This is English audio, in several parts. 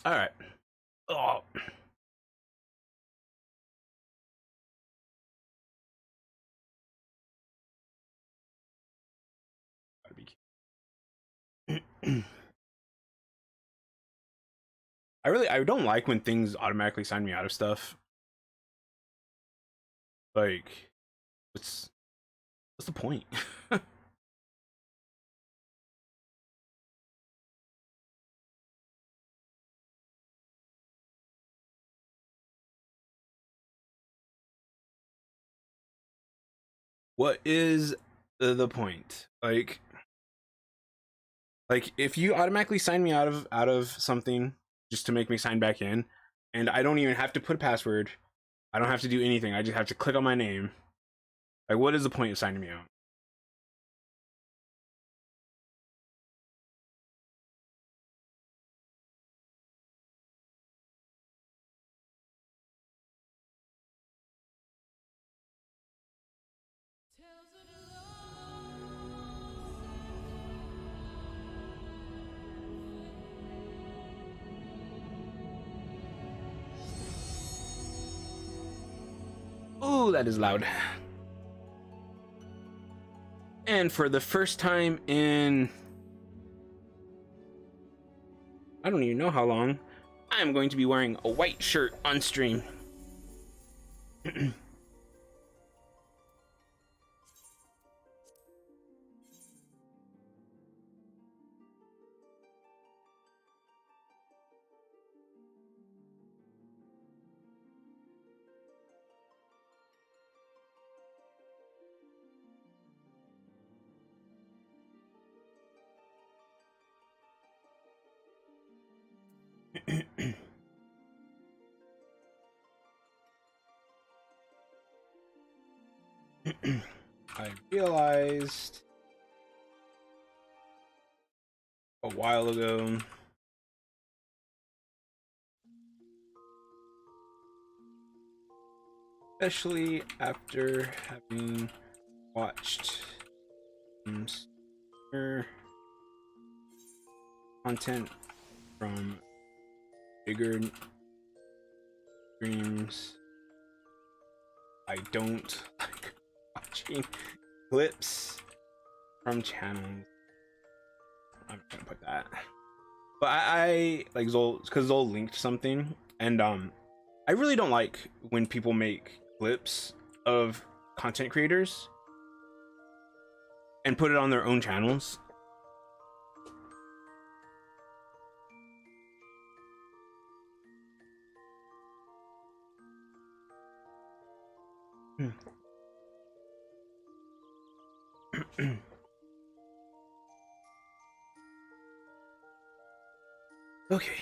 All right. Oh. I don't like when things automatically sign me out of stuff. Like, what's what's the point? What is the point? Like if you automatically sign me out of something just to make me sign back in, and I don't even have to put a password, I don't have to do anything. I just have to click on my name. Like, what is the point of signing me out? Oh, that is loud. And for the first time in I don't even know how long, I'm going to be wearing a white shirt on stream. I realized a while ago, especially after having watched some content from bigger streams, I don't like watching clips from channels. I'm gonna put that. But I like Zol because Zol linked something, and I really don't like when people make clips of content creators and put it on their own channels. Okay,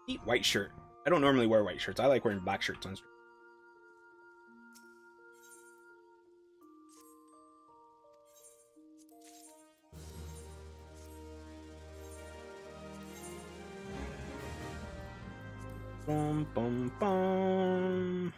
eat white shirt. I don't normally wear white shirts. I like wearing black shirts on stream. Bum bum bum.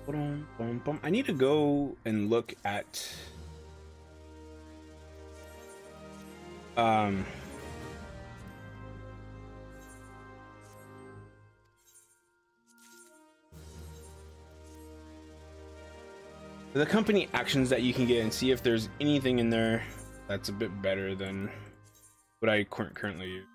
Bum, bum, bum. I need to go and look at um the company actions that you can get and see if there's anything in there that's a bit better than what I currently use.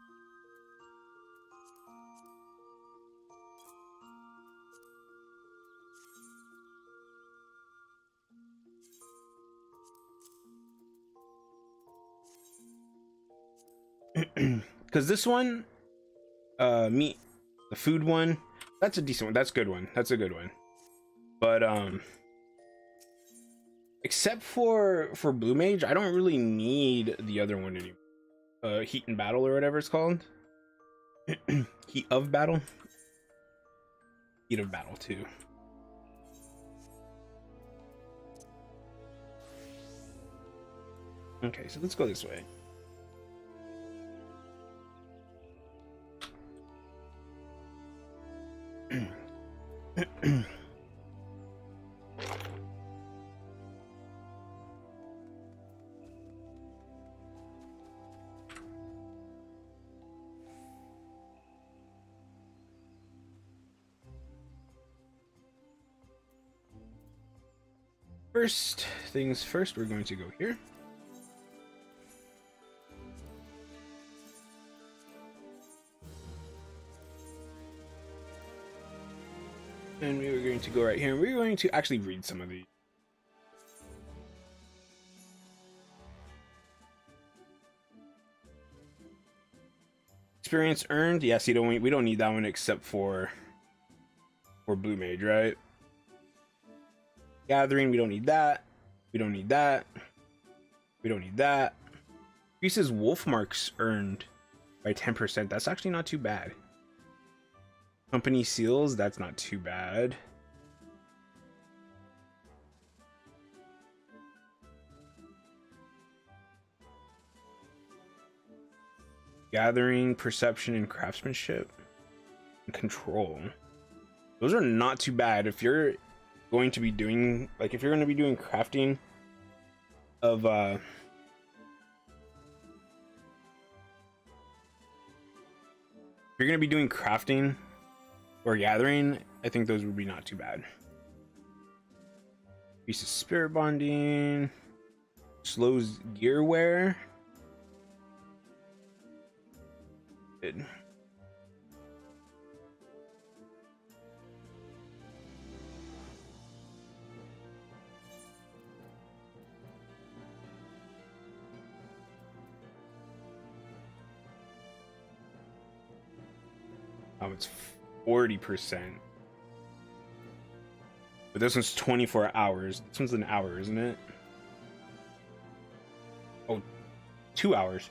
Because this one, meat, the food one, that's a decent one. That's a good one. That's a good one. But except for blue mage, I don't really need the other one anymore. Heat and battle or whatever it's called. Heat of battle. Heat of battle too. Okay, so let's go this way. First things first, we're going to go here. And we are going to go right here, and we're going to actually read some of these. Experience earned. Yes, we don't need that one except for blue mage, right? Gathering, we don't need that. We don't need that. We don't need that. Increases wolf marks earned by 10%. That's actually not too bad. Company seals, that's not too bad. Gathering, perception, and craftsmanship. And control. Those are not too bad. If you're going to be doing, like, if you're going to be doing crafting of, if you're going to be doing crafting or gathering, I think those would be not too bad. Piece of spirit bonding. Slows gear wear. Good. Oh, it's 40%. But this one's 24 hours. This one's an hour, isn't it? Oh, 2 hours.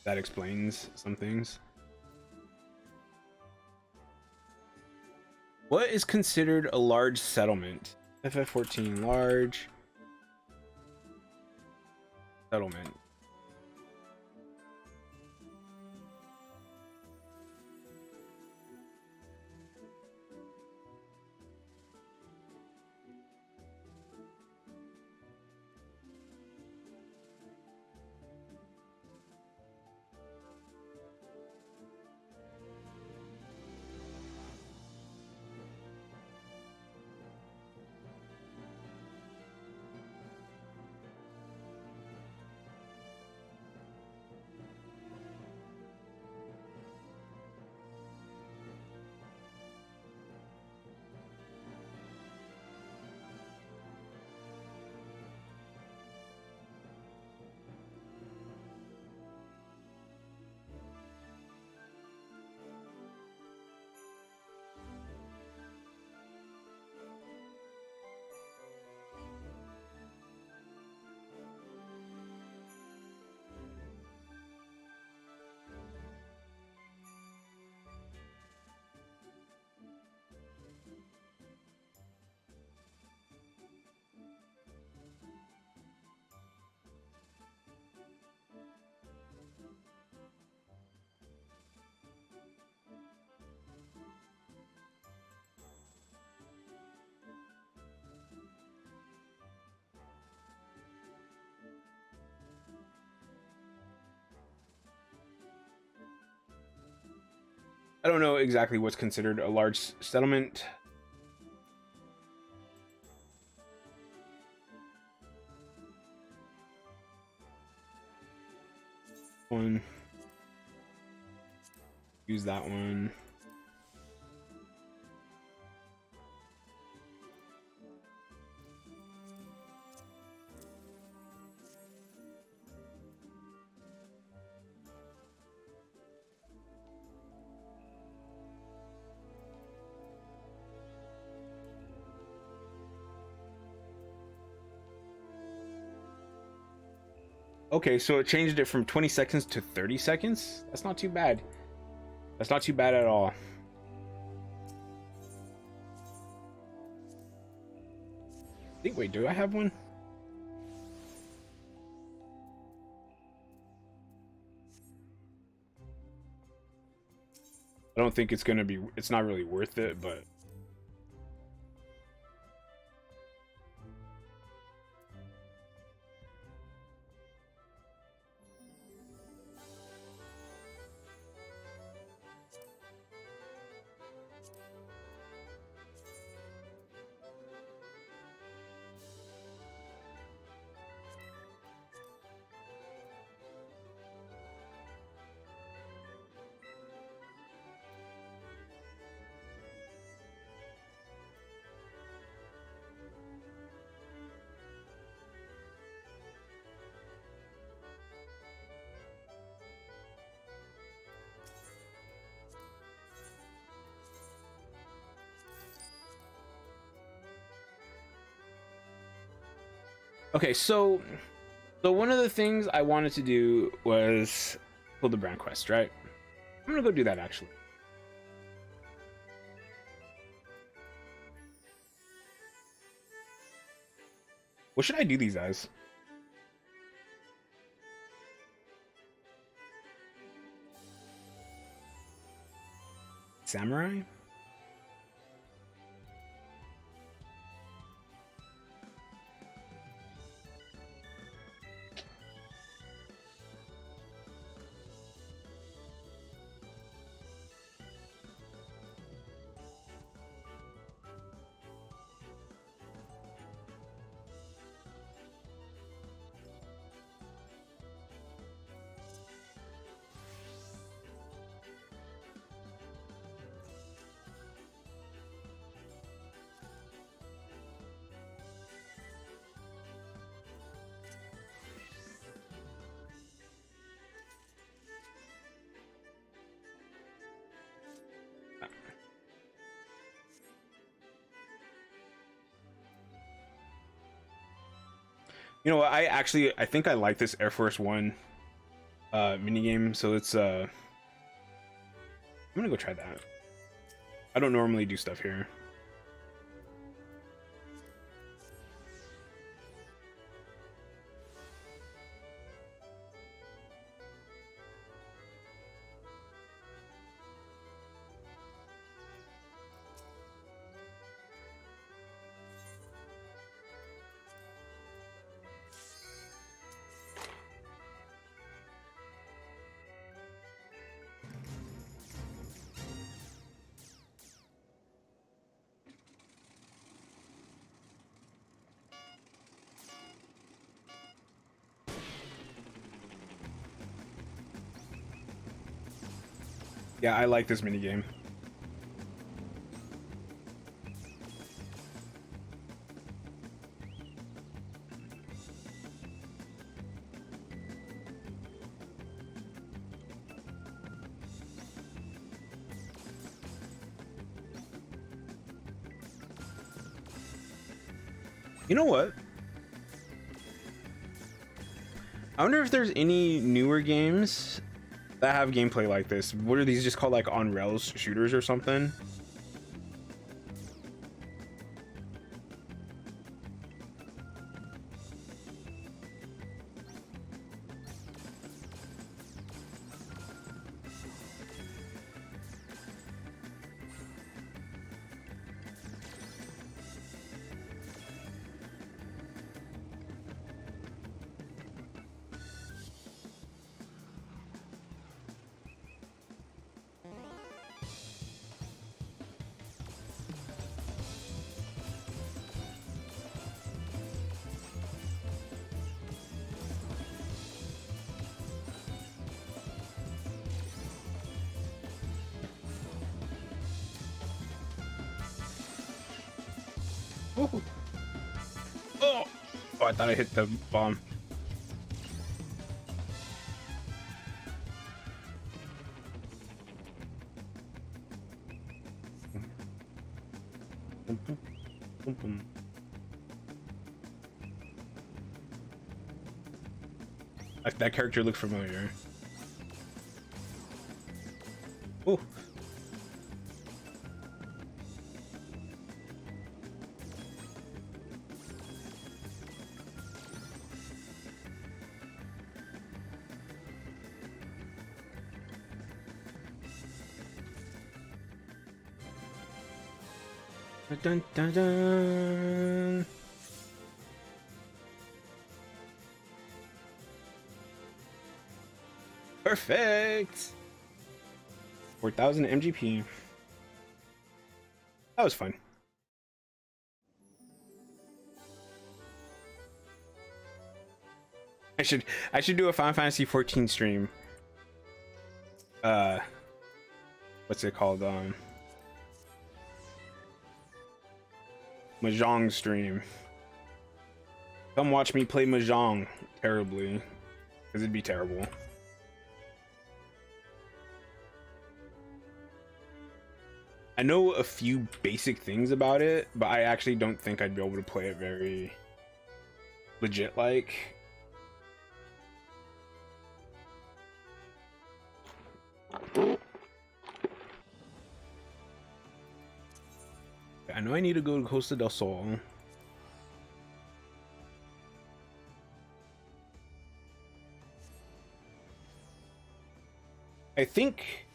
That explains some things. What is considered a large settlement? FF14 large settlement. I don't know exactly what's considered a large settlement. One. Use that one. Okay, so it changed it from 20 seconds to 30 seconds. That's not too bad. That's not too bad at all. I think, wait, do I have one? I don't think it's gonna be, it's not really worth it, but okay, so one of the things I wanted to do was pull the brand quest, right? I'm gonna go do that actually. What should I do these as? Samurai? You know what? I think I like this Air Force One minigame, so it's I'm gonna go try that. I don't normally do stuff here. Yeah, I like this minigame. You know what? I wonder if there's any newer games that have gameplay like this. What are these just called, like on rails shooters or something? Oh, oh, I thought I hit the bomb. That character looked familiar. Oh. Dun, dun, dun. Perfect. 4,000 MGP. That was fun. I should do a Final Fantasy 14 stream. What's it called? Mahjong stream. Come watch me play Mahjong terribly, because it'd be terrible. I know a few basic things about it, but I actually don't think I'd be able to play it very legit like. I know I need to go to Costa del Sol. I think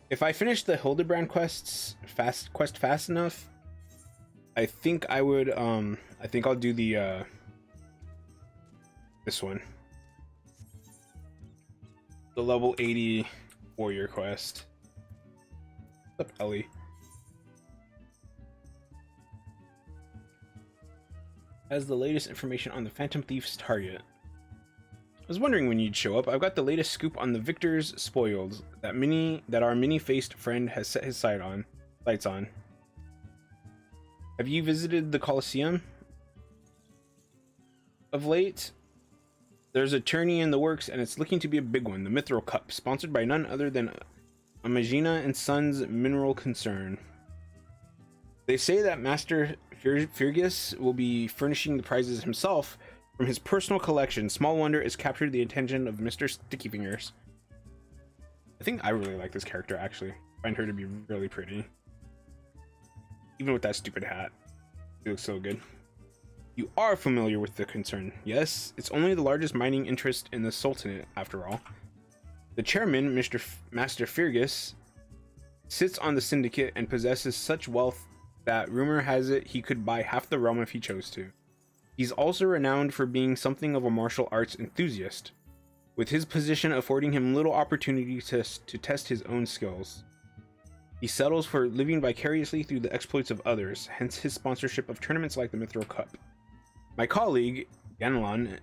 if I finish the Hildebrand quests fast enough, I think I would I think I'll do the this one. The level 80 warrior quest. What's up, Ellie? Has the latest information on the Phantom Thief's target. I was wondering when you'd show up. I've got the latest scoop on the victors spoiled that our many-faced friend has set his sights on. Have you visited the Colosseum of late? There's a tourney in the works, and it's looking to be a big one. The Mithril Cup, sponsored by none other than Amagina and Sons Mineral Concern. They say that Master Fergus will be furnishing the prizes himself from his personal collection. Small wonder it's captured the attention of Mr. Sticky Fingers. I think I really like this character, actually. I find her to be really pretty. Even with that stupid hat. She looks so good. You are familiar with the concern. Yes, it's only the largest mining interest in the Sultanate, after all. The chairman, Master Fergus, sits on the syndicate and possesses such wealth that rumor has it he could buy half the realm if he chose to. He's also renowned for being something of a martial arts enthusiast, with his position affording him little opportunity to test his own skills. He settles for living vicariously through the exploits of others, hence his sponsorship of tournaments like the Mithril Cup. My colleague, Ganelon,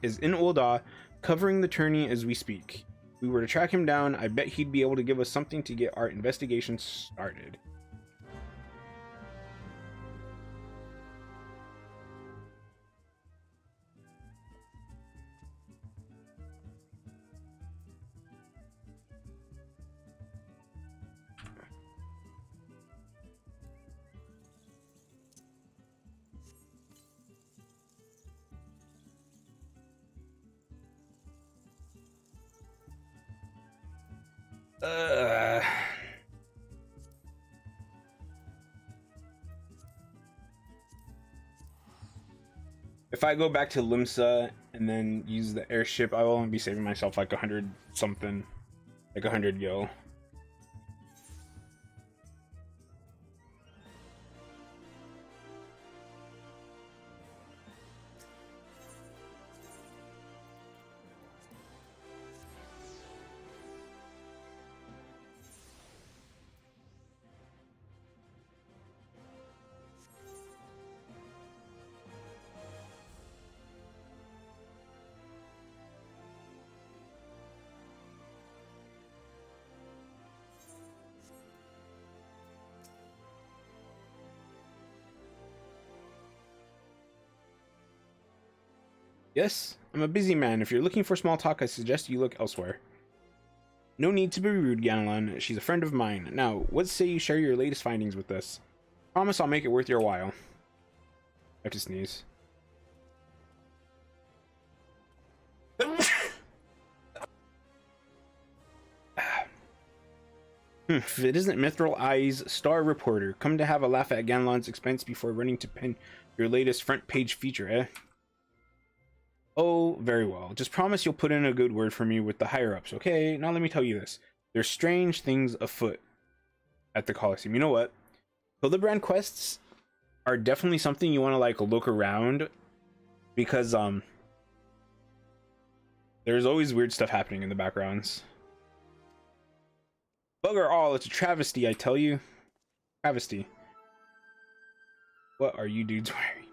is in Ul'dah covering the tourney as we speak. If we were to track him down, I bet he'd be able to give us something to get our investigation started. If I go back to Limsa and then use the airship, I will only be saving myself like 100 something, like 100 gil. Yes, I'm a busy man. If you're looking for small talk, I suggest you look elsewhere. No need to be rude, Ganelon. She's a friend of mine. Now, what say you share your latest findings with us? Promise I'll make it worth your while. I have to sneeze. If it isn't Mithril Eye's star reporter, come to have a laugh at Ganlon's expense before running to pen your latest front page feature, eh? Oh, very well. Just promise you'll put in a good word for me with the higher-ups, okay? Now let me tell you this. There's strange things afoot at the Coliseum. You know what? Hildibrand quests are definitely something you want to, like, look around. Because, there's always weird stuff happening in the backgrounds. Bugger all, it's a travesty, I tell you. Travesty. What are you dudes wearing?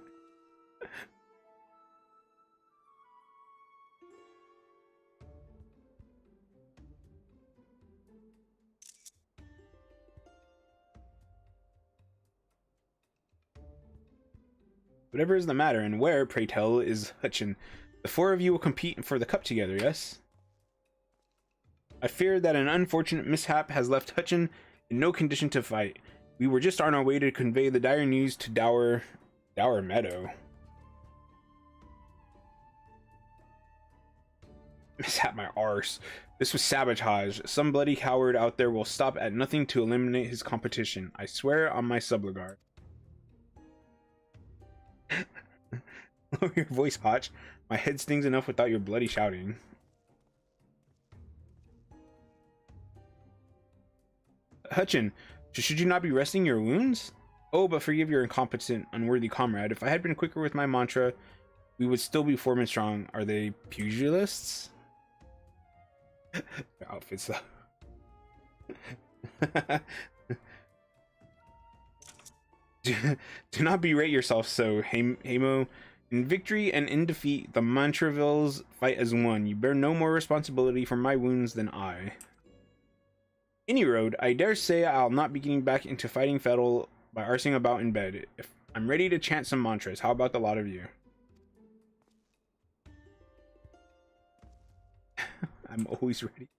Whatever is the matter, and where, pray tell, is Hutchin? The four of you will compete for the cup together, yes? I fear that an unfortunate mishap has left Hutchin in no condition to fight. We were just on our way to convey the dire news to Dour Meadow. Mishap my arse. This was sabotage. Some bloody coward out there will stop at nothing to eliminate his competition. I swear on my subligar. Lower your voice, Hotch. My head stings enough without your bloody shouting. Hutchin, should you not be resting your wounds? Oh, but forgive your incompetent, unworthy comrade. If I had been quicker with my mantra, we would still be foreman strong. Are they pugilists? Their outfits, though. Do not berate yourself so, Hamo. In victory and in defeat, the Mantravilles fight as one. You bear no more responsibility for my wounds than I. Any road, I dare say I'll not be getting back into fighting Fettle by arsing about in bed. If I'm ready to chant some mantras, how about the lot of you? I'm always ready.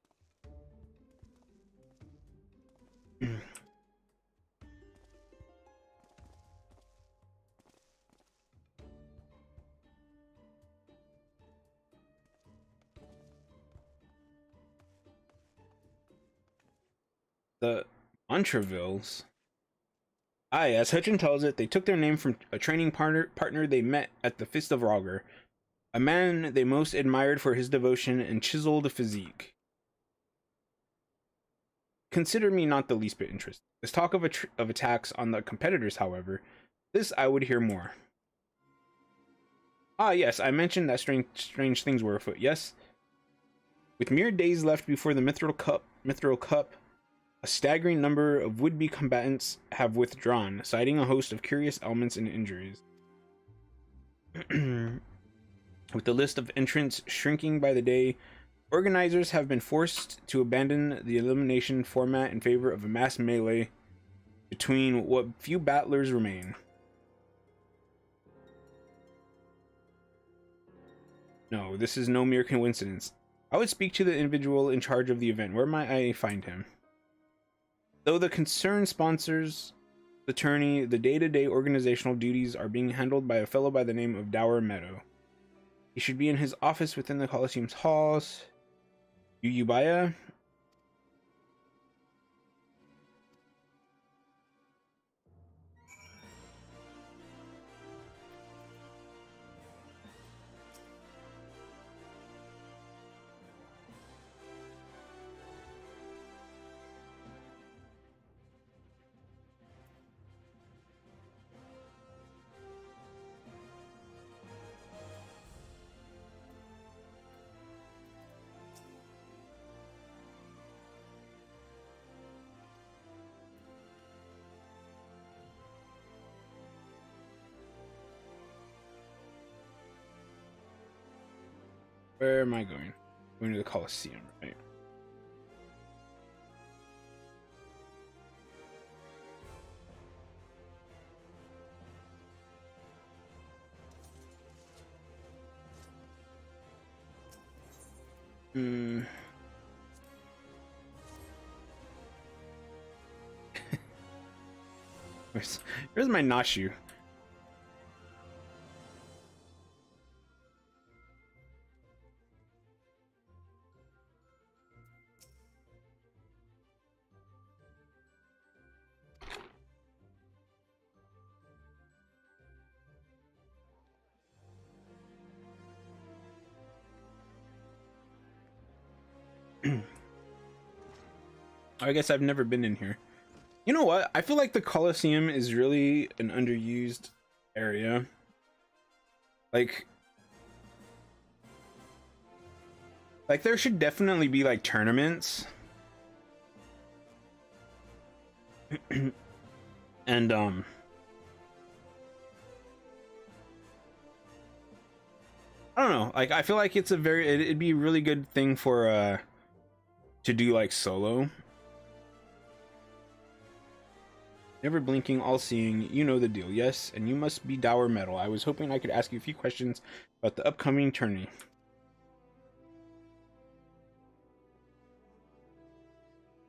The Mantravilles. Aye, as Hutchin tells it, they took their name from a training partner they met at the Fist of Roger, a man they most admired for his devotion and chiseled physique. Consider me not the least bit interested. This talk of attacks on the competitors, however, this I would hear more. Ah, yes, I mentioned that strange things were afoot, yes? With mere days left before the Mithril Cup, a staggering number of would-be combatants have withdrawn, citing a host of curious ailments and injuries. With the list of entrants shrinking by the day, organizers have been forced to abandon the elimination format in favor of a mass melee between what few battlers remain. No, this is no mere coincidence. I would speak to the individual in charge of the event. Where might I find him? Though the concerned sponsors the tourney, the day-to-day organizational duties are being handled by a fellow by the name of Dour Meadow. He should be in his office within the Coliseum's halls. Yuyubaya? Where am I going? Going to the Coliseum, right? Where's my Nashu? I guess I've never been in here. You know what? I feel like the Colosseum is really an underused area. Like there should definitely be like tournaments. And I don't know, like I feel like it's a very it'd be a really good thing for to do like solo. Never blinking, all seeing, you know the deal. Yes, and you must be dour metal. I was hoping I could ask you a few questions about the upcoming tourney.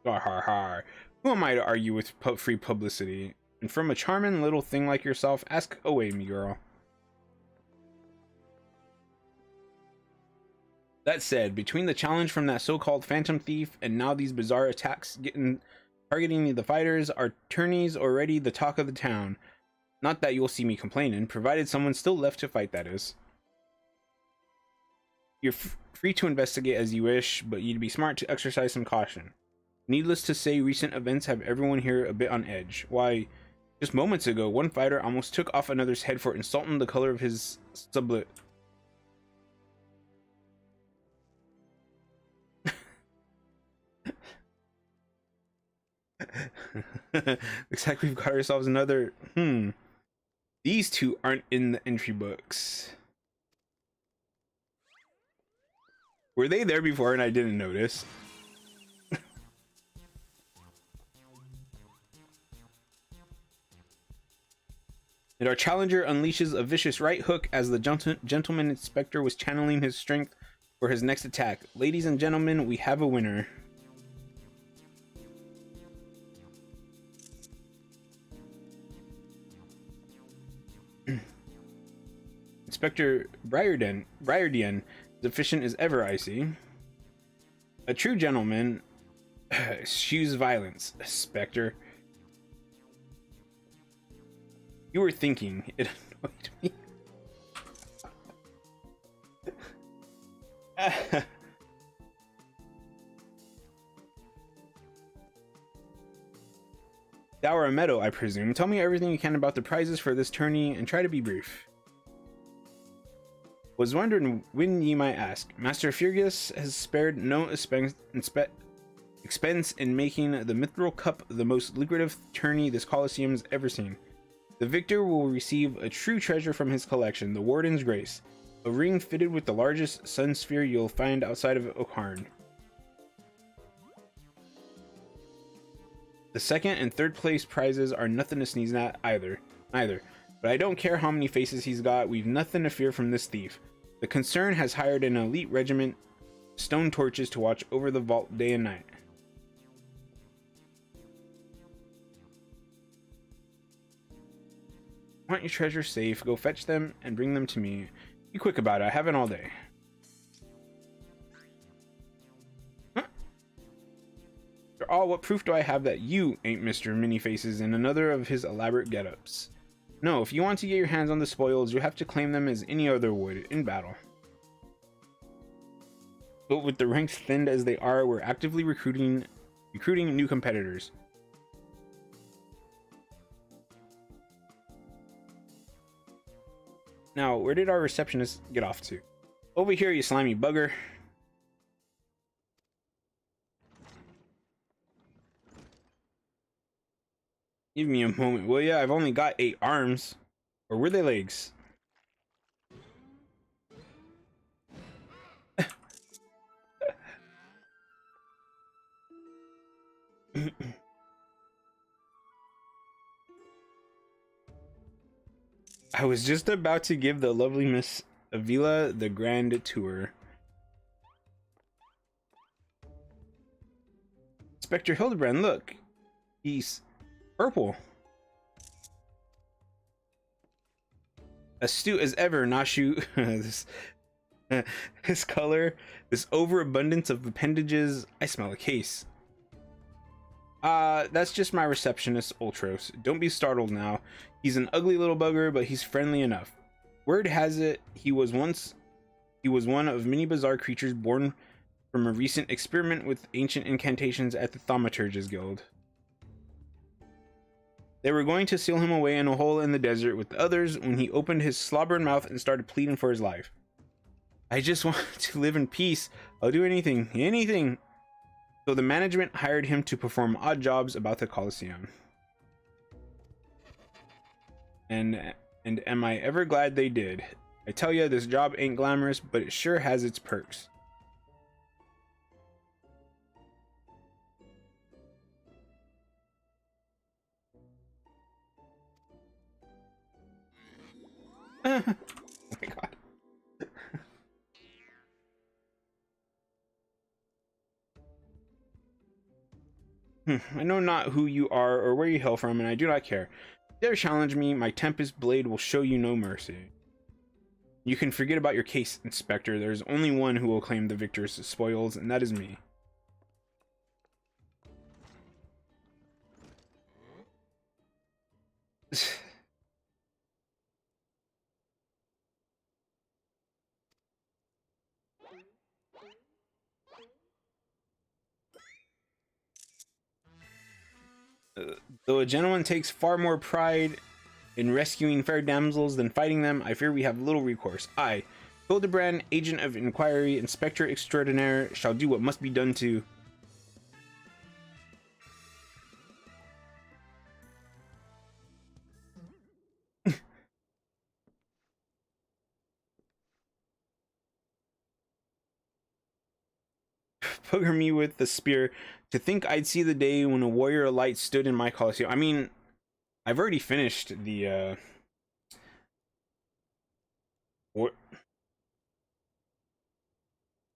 Har har har. Who am I to argue with free publicity? And from a charming little thing like yourself, ask away, me girl. That said, between the challenge from that so-called phantom thief and now these bizarre attacks targeting the fighters, our tourney's already the talk of the town. Not that you'll see me complaining, provided someone's still left to fight, that is. You're free to investigate as you wish, but you'd be smart to exercise some caution. Needless to say, recent events have everyone here a bit on edge. Why, just moments ago, one fighter almost took off another's head for insulting the color of his sublet. Looks like we've got ourselves another. These two aren't in the entry books. Were they there before and I didn't notice? And our challenger unleashes a vicious right hook as the gentleman inspector was channeling his strength for his next attack. Ladies and gentlemen, we have a winner. Inspector Briardian, as efficient as ever, I see. A true gentleman eschews violence, Spectre. You were thinking. It annoyed me. Dower Meadow, I presume. Tell me everything you can about the prizes for this tourney and try to be brief. Was wondering when ye might ask. Master Fergus has spared no expense in making the Mithril Cup the most lucrative tourney this Colosseum's ever seen. The victor will receive a true treasure from his collection, the Warden's Grace, a ring fitted with the largest sun sphere you'll find outside of Okarn. The second and third place prizes are nothing to sneeze at either. But I don't care how many faces he's got, we've nothing to fear from this thief. The concern has hired an elite regiment, stone torches, to watch over the vault day and night. Want your treasure safe, go fetch them and bring them to me. Be quick about it, I haven't all day. Huh? After all, what proof do I have that you ain't Mr. Many-Faces in another of his elaborate get-ups? No, if you want to get your hands on the spoils, you have to claim them as any other would in battle. But with the ranks thinned as they are, we're actively recruiting new competitors. Now, where did our receptionist get off to? Over here, you slimy bugger. Give me a moment, will ya? I've only got 8 arms. Or were they legs? I was just about to give the lovely Miss Avila the grand tour. Inspector Hildebrand, look. He's purple. Astute as ever, Nashu. His color, this overabundance of appendages. I smell a case. That's just my receptionist, Ultros. Don't be startled now. He's an ugly little bugger, but he's friendly enough. Word has it, he was one of many bizarre creatures born from a recent experiment with ancient incantations at the Thaumaturge's Guild. They were going to seal him away in a hole in the desert with the others when he opened his slobbering mouth and started pleading for his life. I just want to live in peace. I'll do anything, anything. So the management hired him to perform odd jobs about the Colosseum. And am I ever glad they did. I tell ya, this job ain't glamorous, but it sure has its perks. Oh my god. I know not who you are or where you hail from, and I do not care. Dare challenge me, my Tempest Blade will show you no mercy. You can forget about your case, Inspector. There is only one who will claim the victor's spoils, and that is me. Though a gentleman takes far more pride in rescuing fair damsels than fighting them, I fear we have little recourse. I, Hildebrand, agent of inquiry, inspector extraordinaire, shall do what must be done to... Bugger me with the spear. To think I'd see the day when a warrior of light stood in my Colosseum. I mean, I've already finished the, Is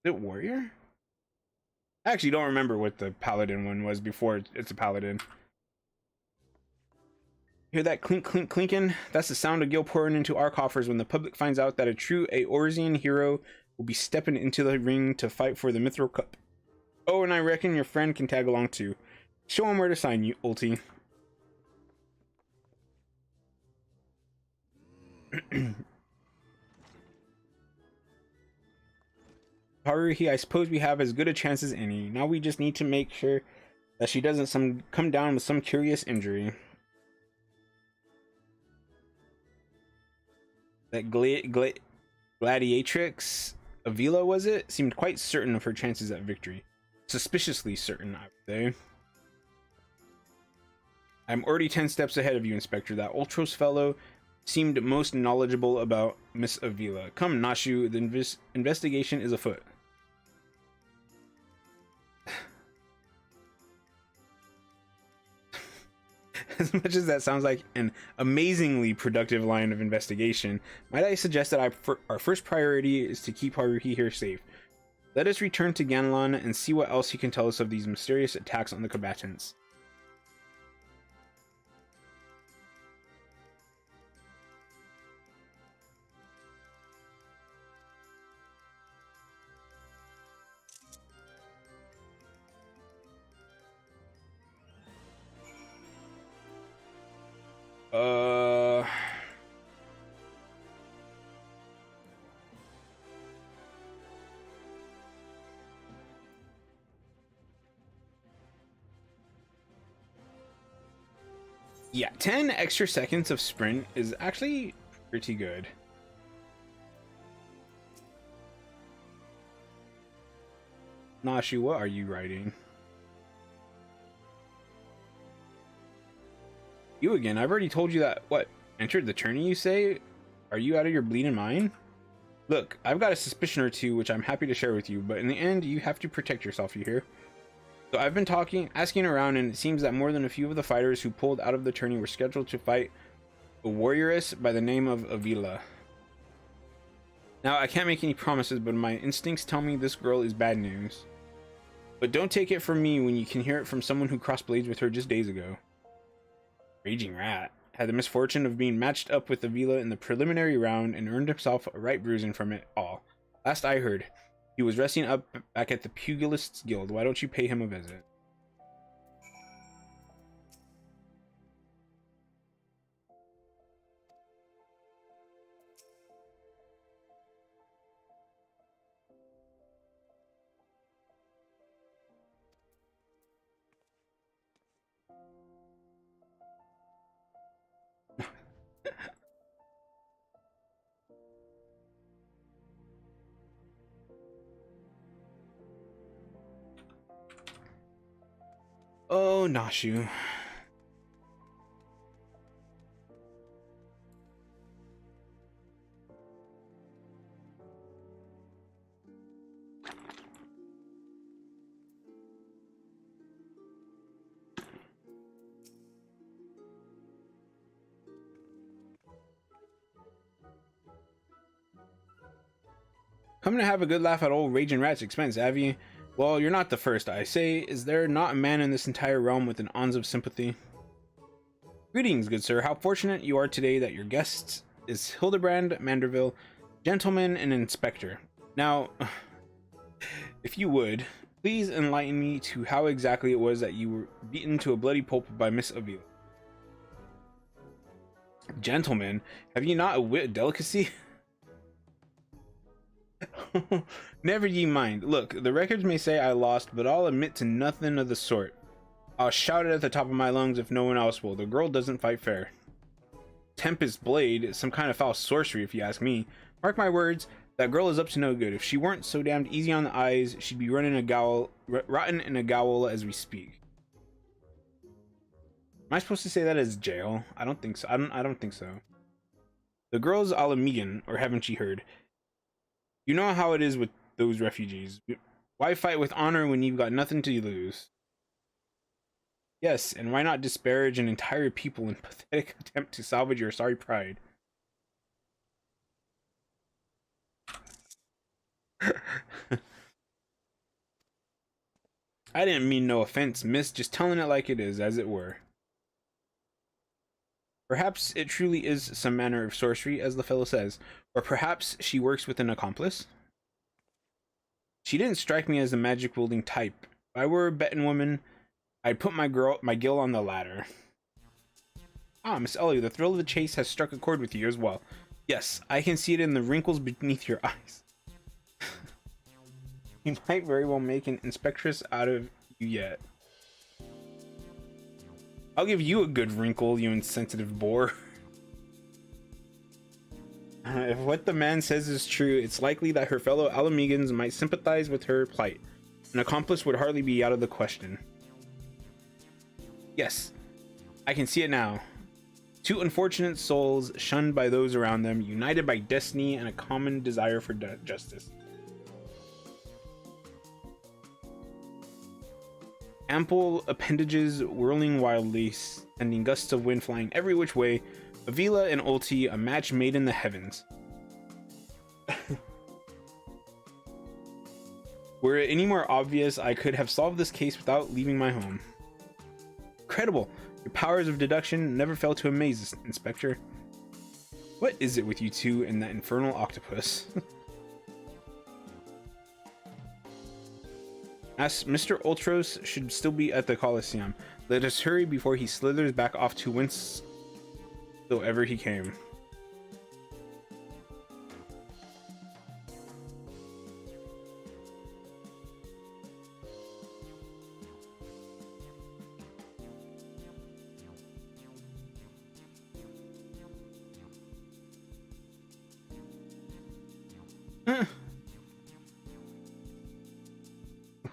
it warrior? I actually don't remember what the paladin one was before it's a paladin. Hear that clink clink clinking? That's the sound of gil pouring into our coffers when the public finds out that a true Eorzean hero will be stepping into the ring to fight for the Mithril Cup. Oh, and I reckon your friend can tag along too. Show him where to sign, you ulti. Haruhi, I suppose we have as good a chance as any. Now we just need to make sure that she doesn't come down with some curious injury. That gladiatrix Avila, was it? Seemed quite certain of her chances at victory. Suspiciously certain, I would say. I'm already 10 steps ahead of you, Inspector. That Ultros fellow seemed most knowledgeable about Miss Avila. Come, Nashu, the investigation is afoot. As much as that sounds like an amazingly productive line of investigation, might I suggest that our first priority is to keep Haruhi here safe. Let us return to Ganlon and see what else he can tell us of these mysterious attacks on the combatants. Yeah, 10 extra seconds of sprint is actually pretty good. Nashu, what are you writing? You again. I've already told you that. What? Entered the tourney, you say? Are you out of your bleeding mind? Look, I've got a suspicion or two which I'm happy to share with you, but in the end, you have to protect yourself, you hear? So I've been asking around, and it seems that more than a few of the fighters who pulled out of the tourney were scheduled to fight a warrioress by the name of Avila. Now, I can't make any promises, but my instincts tell me this girl is bad news. But don't take it from me when you can hear it from someone who crossed blades with her just days ago. Raging Rat had the misfortune of being matched up with Avila in the preliminary round and earned himself a right bruising from it all. Last I heard, he was resting up back at the Pugilists Guild. Why don't you pay him a visit? Oh, Nashu. Come to have a good laugh at old Raging Rat's expense, have you? Well, you're not the first, I say. Is there not a man in this entire realm with an ounce of sympathy? Greetings, good sir. How fortunate you are today that your guest is Hildebrand Manderville, gentleman and inspector. Now, if you would, please enlighten me to how exactly it was that you were beaten to a bloody pulp by Miss Avila. Gentlemen, have you not a wit of delicacy? Never ye mind. Look, the records may say I lost, but I'll admit to nothing of the sort. I'll shout it at the top of my lungs if no one else will. The girl doesn't fight fair. Tempest Blade is some kind of foul sorcery, if you ask me. Mark my words, that girl is up to no good. If she weren't so damned easy on the eyes, she'd be rotten in a gaol as we speak. Am I supposed to say that as jail? I don't think so. I don't think so. The girl's Alamigan, or haven't ye heard? You know how it is with those refugees. Why fight with honor when you've got nothing to lose? Yes, and why not disparage an entire people in pathetic attempt to salvage your sorry pride? I didn't mean no offense, miss, just telling it like it is, as it were. Perhaps it truly is some manner of sorcery, as the fellow says, or perhaps she works with an accomplice? She didn't strike me as a magic-wielding type. If I were a betting woman, I'd put my gill on the latter. Ah, Miss Ellie, the thrill of the chase has struck a chord with you as well. Yes, I can see it in the wrinkles beneath your eyes. You might very well make an inspectress out of you yet. I'll give you a good wrinkle, you insensitive boar. If what the man says is true, it's likely that her fellow Alamegans might sympathize with her plight. An accomplice would hardly be out of the question. Yes, I can see it now. Two unfortunate souls, shunned by those around them, united by destiny and a common desire for justice. Ample appendages whirling wildly, sending gusts of wind flying every which way. Avila and Ulti, a match made in the heavens. Were it any more obvious, I could have solved this case without leaving my home. Incredible! Your powers of deduction never fail to amaze us, Inspector. What is it with you two and that infernal octopus? As Mr. Ultros should still be at the Colosseum. Let us hurry before he slithers back off to whencesoever he came.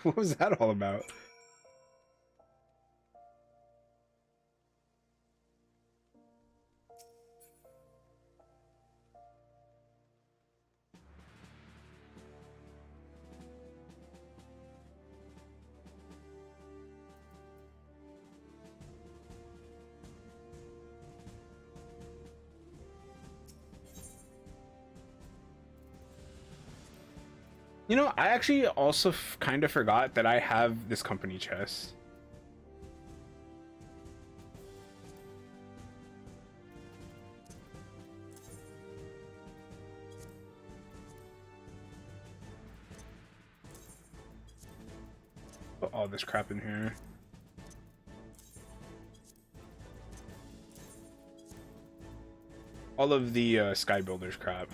What was that all about? You know, I actually also kind of forgot that I have this company chest. Put all this crap in here. All of the Sky Builders crap.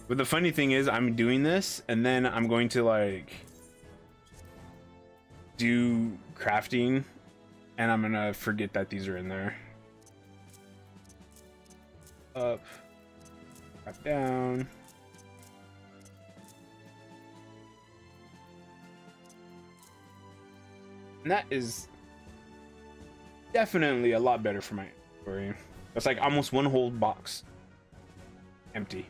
But the funny thing is, I'm doing this, and then I'm going to like do crafting, and I'm gonna forget that these are in there. Up, drop down. And that is definitely a lot better for my inventory. That's like almost one whole box empty.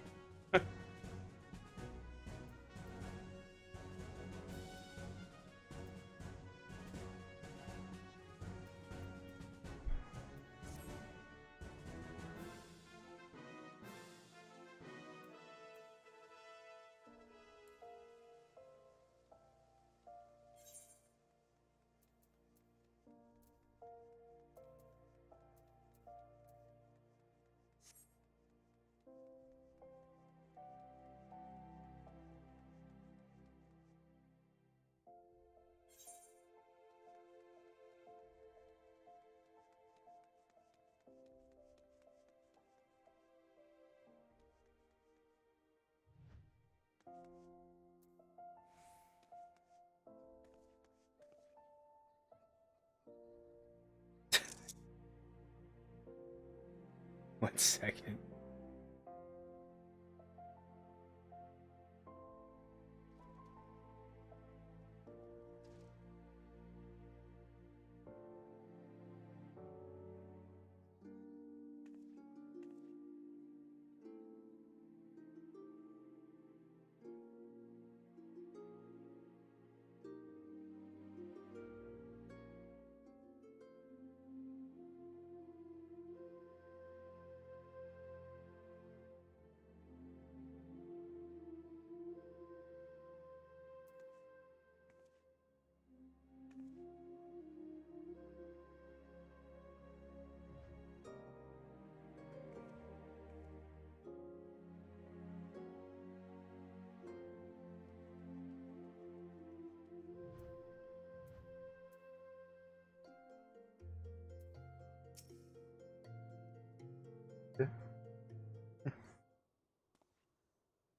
One second.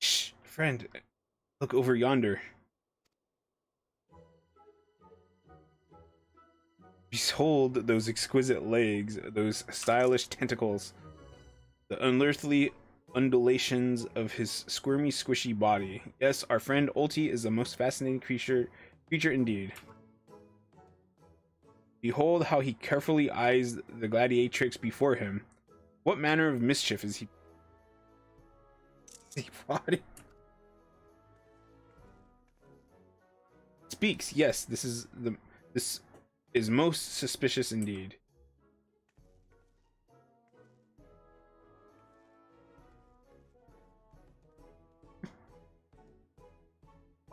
Shh, friend, look over yonder. Behold those exquisite legs, those stylish tentacles, the unearthly undulations of his squirmy, squishy body. Yes, our friend Ulti is the most fascinating creature indeed. Behold how he carefully eyes the gladiatrix before him. What manner of mischief is he plotting? Speaks. Yes, this is most suspicious indeed.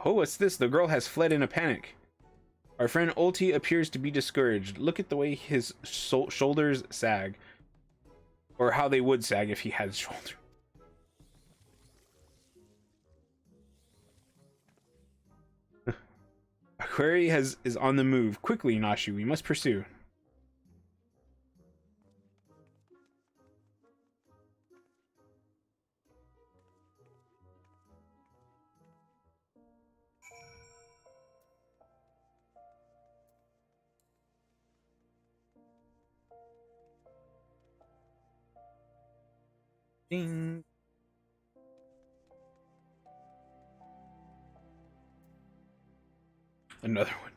Oh, what's this? The girl has fled in a panic. Our friend Ulti appears to be discouraged. Look at the way his shoulders sag. Or how they would sag if he had shoulders. A quarry is on the move. Quickly, Nashu, we must pursue. Ding. Another one.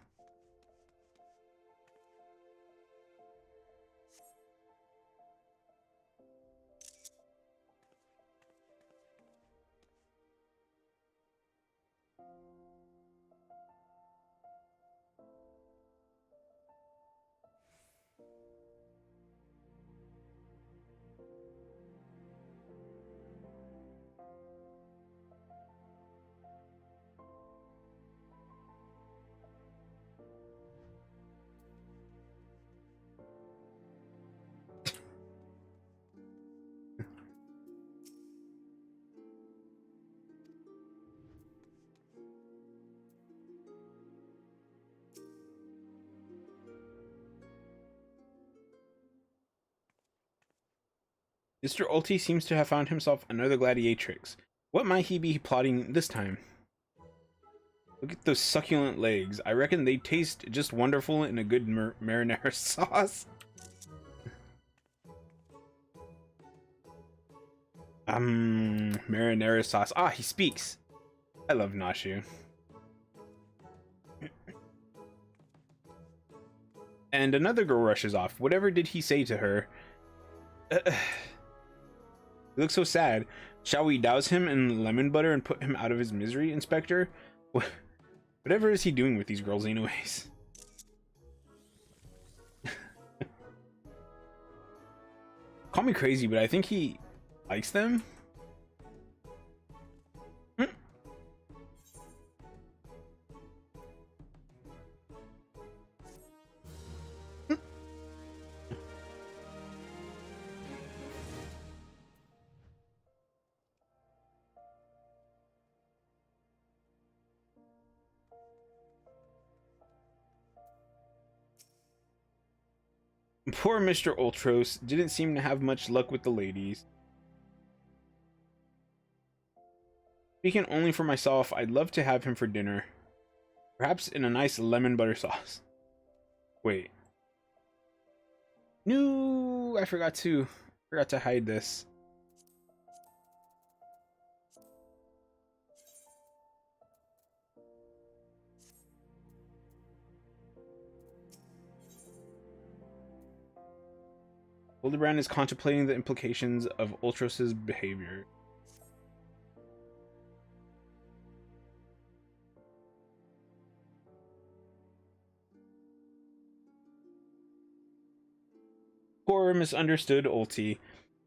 Mr. Ulti seems to have found himself another gladiatrix. What might he be plotting this time? Look at those succulent legs. I reckon they taste just wonderful in a good marinara sauce. Marinara sauce. Ah, he speaks. I love Nashu. And another girl rushes off. Whatever did he say to her? He looks so sad. Shall we douse him in lemon butter and put him out of his misery, Inspector? Whatever is he doing with these girls anyways? Call me crazy, but I think he likes them. Poor Mr. Ultros didn't seem to have much luck with the ladies. Speaking only for myself, I'd love to have him for dinner. Perhaps in a nice lemon butter sauce. Wait. No, I forgot to hide this. Hildebrand is contemplating the implications of Ultros's behavior. Poor misunderstood Ulti.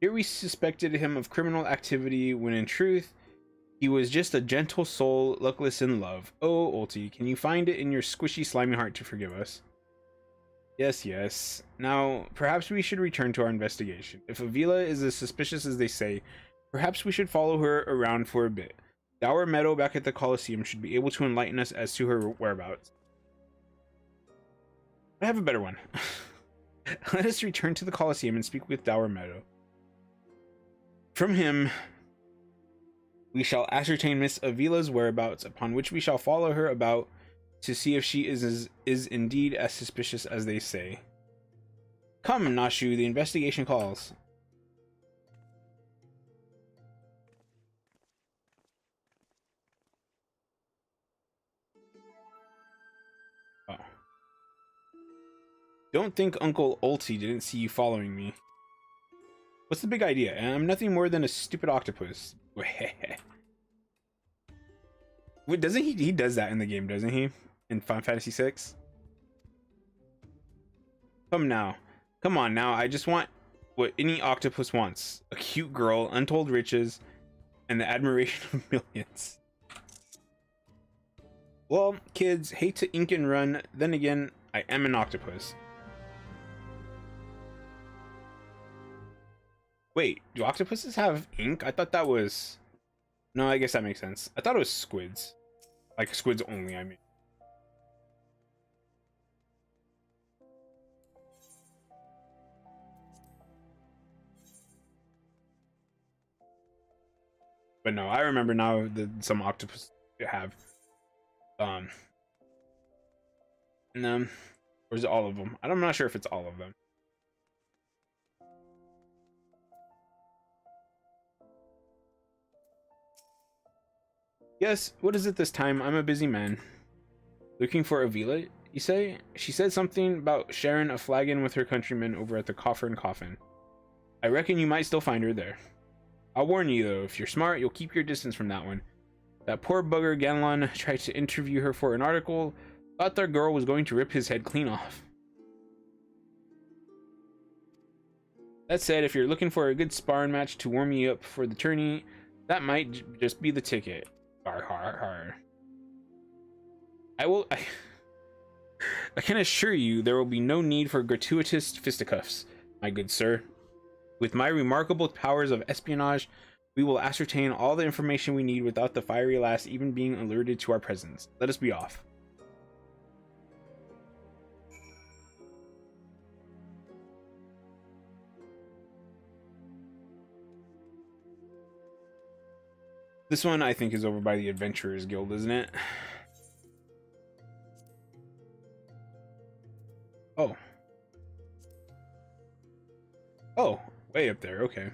Here we suspected him of criminal activity when in truth, he was just a gentle soul, luckless in love. Oh, Ulti, can you find it in your squishy, slimy heart to forgive us? Yes, yes. Now, perhaps we should return to our investigation. If Avila is as suspicious as they say, perhaps we should follow her around for a bit. Dour Meadow back at the Colosseum should be able to enlighten us as to her whereabouts. I have a better one. Let us return to the Colosseum and speak with Dour Meadow. From him, we shall ascertain Miss Avila's whereabouts, upon which we shall follow her about to see if she is indeed as suspicious as they say. Come, Nashu, the investigation calls. Oh. Don't think Uncle Ulti didn't see you following me. What's the big idea? I'm nothing more than a stupid octopus. Wait, doesn't he does that in the game, doesn't he? In Final Fantasy VI? Come now. Come on now. I just want what any octopus wants. A cute girl, untold riches, and the admiration of millions. Well, kids, hate to ink and run. Then again, I am an octopus. Wait, do octopuses have ink? I thought that was... No, I guess that makes sense. I thought it was squids. Like squids only, I mean. But no, I remember now that some octopus have no, or is it all of them? I'm not sure if it's all of them. Yes, what is it this time? I'm a busy man. Looking for Avila, you say? She said something about sharing a flagon with her countrymen over at the Coffer and Coffin. I reckon you might still find her there. I'll warn you though, if you're smart, you'll keep your distance from that one. That poor bugger Ganlon tried to interview her for an article, thought that girl was going to rip his head clean off. That said, if you're looking for a good sparring match to warm you up for the tourney, that might just be the ticket. Har har har. I can assure you there will be no need for gratuitous fisticuffs, my good sir. With my remarkable powers of espionage, we will ascertain all the information we need without the fiery lass even being alerted to our presence. Let us be off. This one, I think, is over by the Adventurers Guild, isn't it? Oh. Oh, way up there, okay.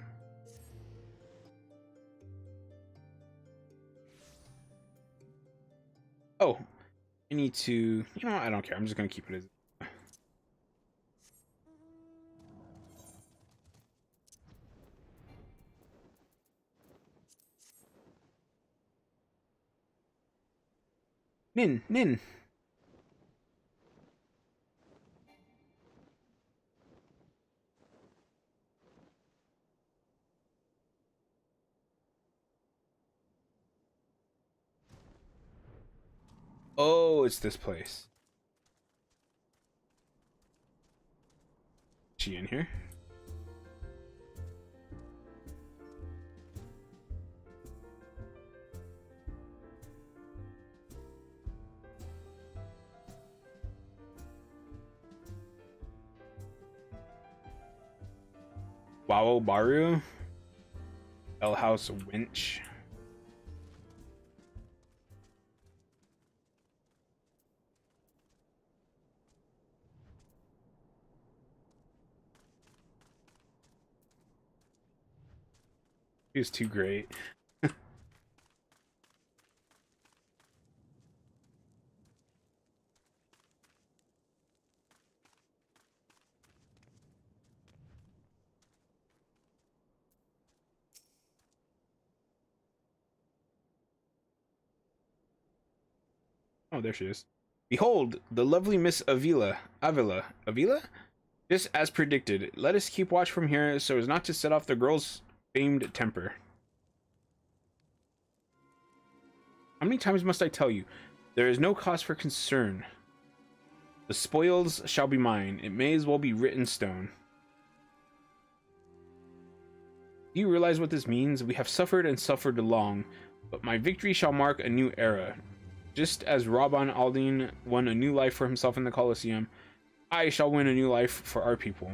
I need to, you know what? I don't care. I'm just gonna keep it as. Nin. Oh, it's this place. Is she in here? Wow Baru? L House Winch. He was too great. Oh, there she is. Behold, the lovely Miss Avila? Just as predicted. Let us keep watch from here so as not to set off the girl's famed temper. How many times must I tell you? There is no cause for concern. The spoils shall be mine. It may as well be written in stone. Do you realize what this means? We have suffered and suffered long, but my victory shall mark a new era. Just as Rabban Aldin won a new life for himself in the Colosseum, I shall win a new life for our people.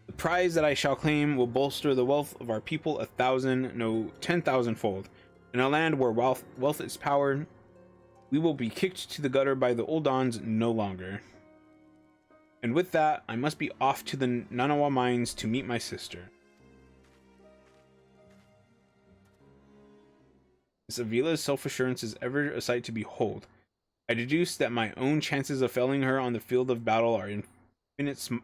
The prize that I shall claim will bolster the wealth of our people 1,000, no, 10,000-fold. In a land where wealth is power, we will be kicked to the gutter by the old dons no longer. And with that, I must be off to the Nanawa mines to meet my sister. Miss Avila's self-assurance is ever a sight to behold. I deduce that my own chances of felling her on the field of battle are infinitesimal.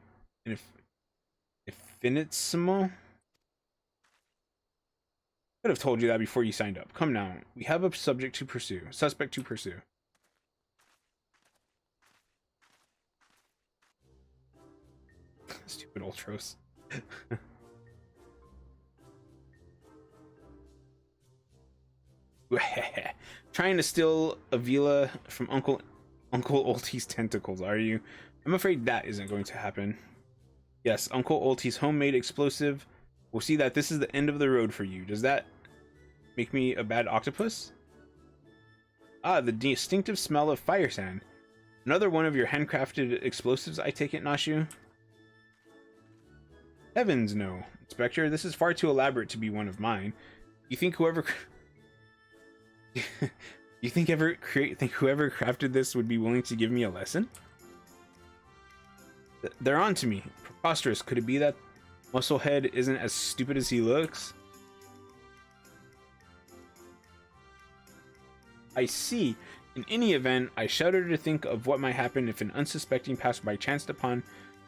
Could have told you that before you signed up. Come now, we have a suspect to pursue. Stupid Ultros. Trying to steal Avila from Uncle Ulti's tentacles, are you? I'm afraid that isn't going to happen. Yes, Uncle Ulti's homemade explosive will see that this is the end of the road for you. Does that make me a bad octopus? Ah, the distinctive smell of fire sand. Another one of your handcrafted explosives, I take it, Nashu? Heavens, no. Inspector, this is far too elaborate to be one of mine. You think whoever... you think whoever crafted this would be willing to give me a lesson? They're on to me. Preposterous. Could it be that Musclehead isn't as stupid as he looks? I see. In any event, I shudder to think of what might happen if an unsuspecting passerby chanced upon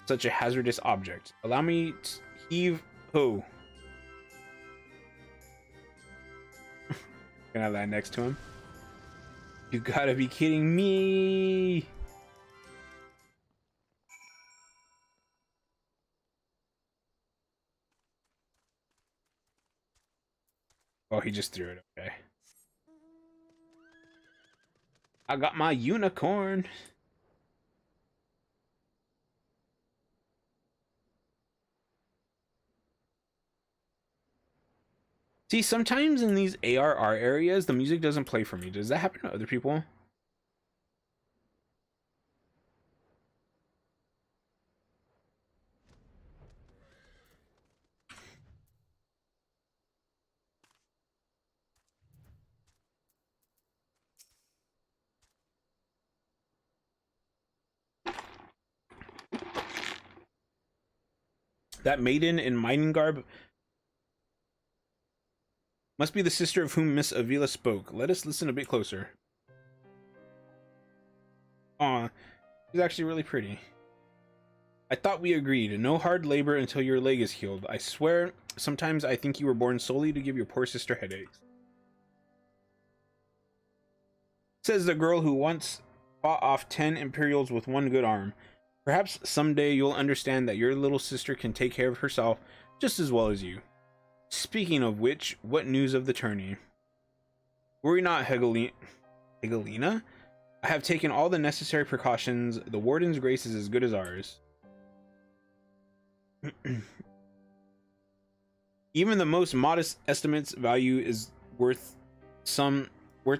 such a hazardous object. Allow me to heave ho. Can I land next to him? You gotta be kidding me! Oh, he just threw it. Okay. I got my unicorn. See, sometimes in these ARR areas, the music doesn't play for me. Does that happen to other people? That maiden in mining garb must be the sister of whom Miss Avila spoke. Let us listen a bit closer. Aw, she's actually really pretty. I thought we agreed. No hard labor until your leg is healed. I swear, sometimes I think you were born solely to give your poor sister headaches. Says the girl who once fought off 10 Imperials with one good arm. Perhaps someday you'll understand that your little sister can take care of herself just as well as you. Speaking of which, what news of the tourney? Worry not, Hegelina? I have taken all the necessary precautions. The Warden's grace is as good as ours. Even the most modest estimates value is worth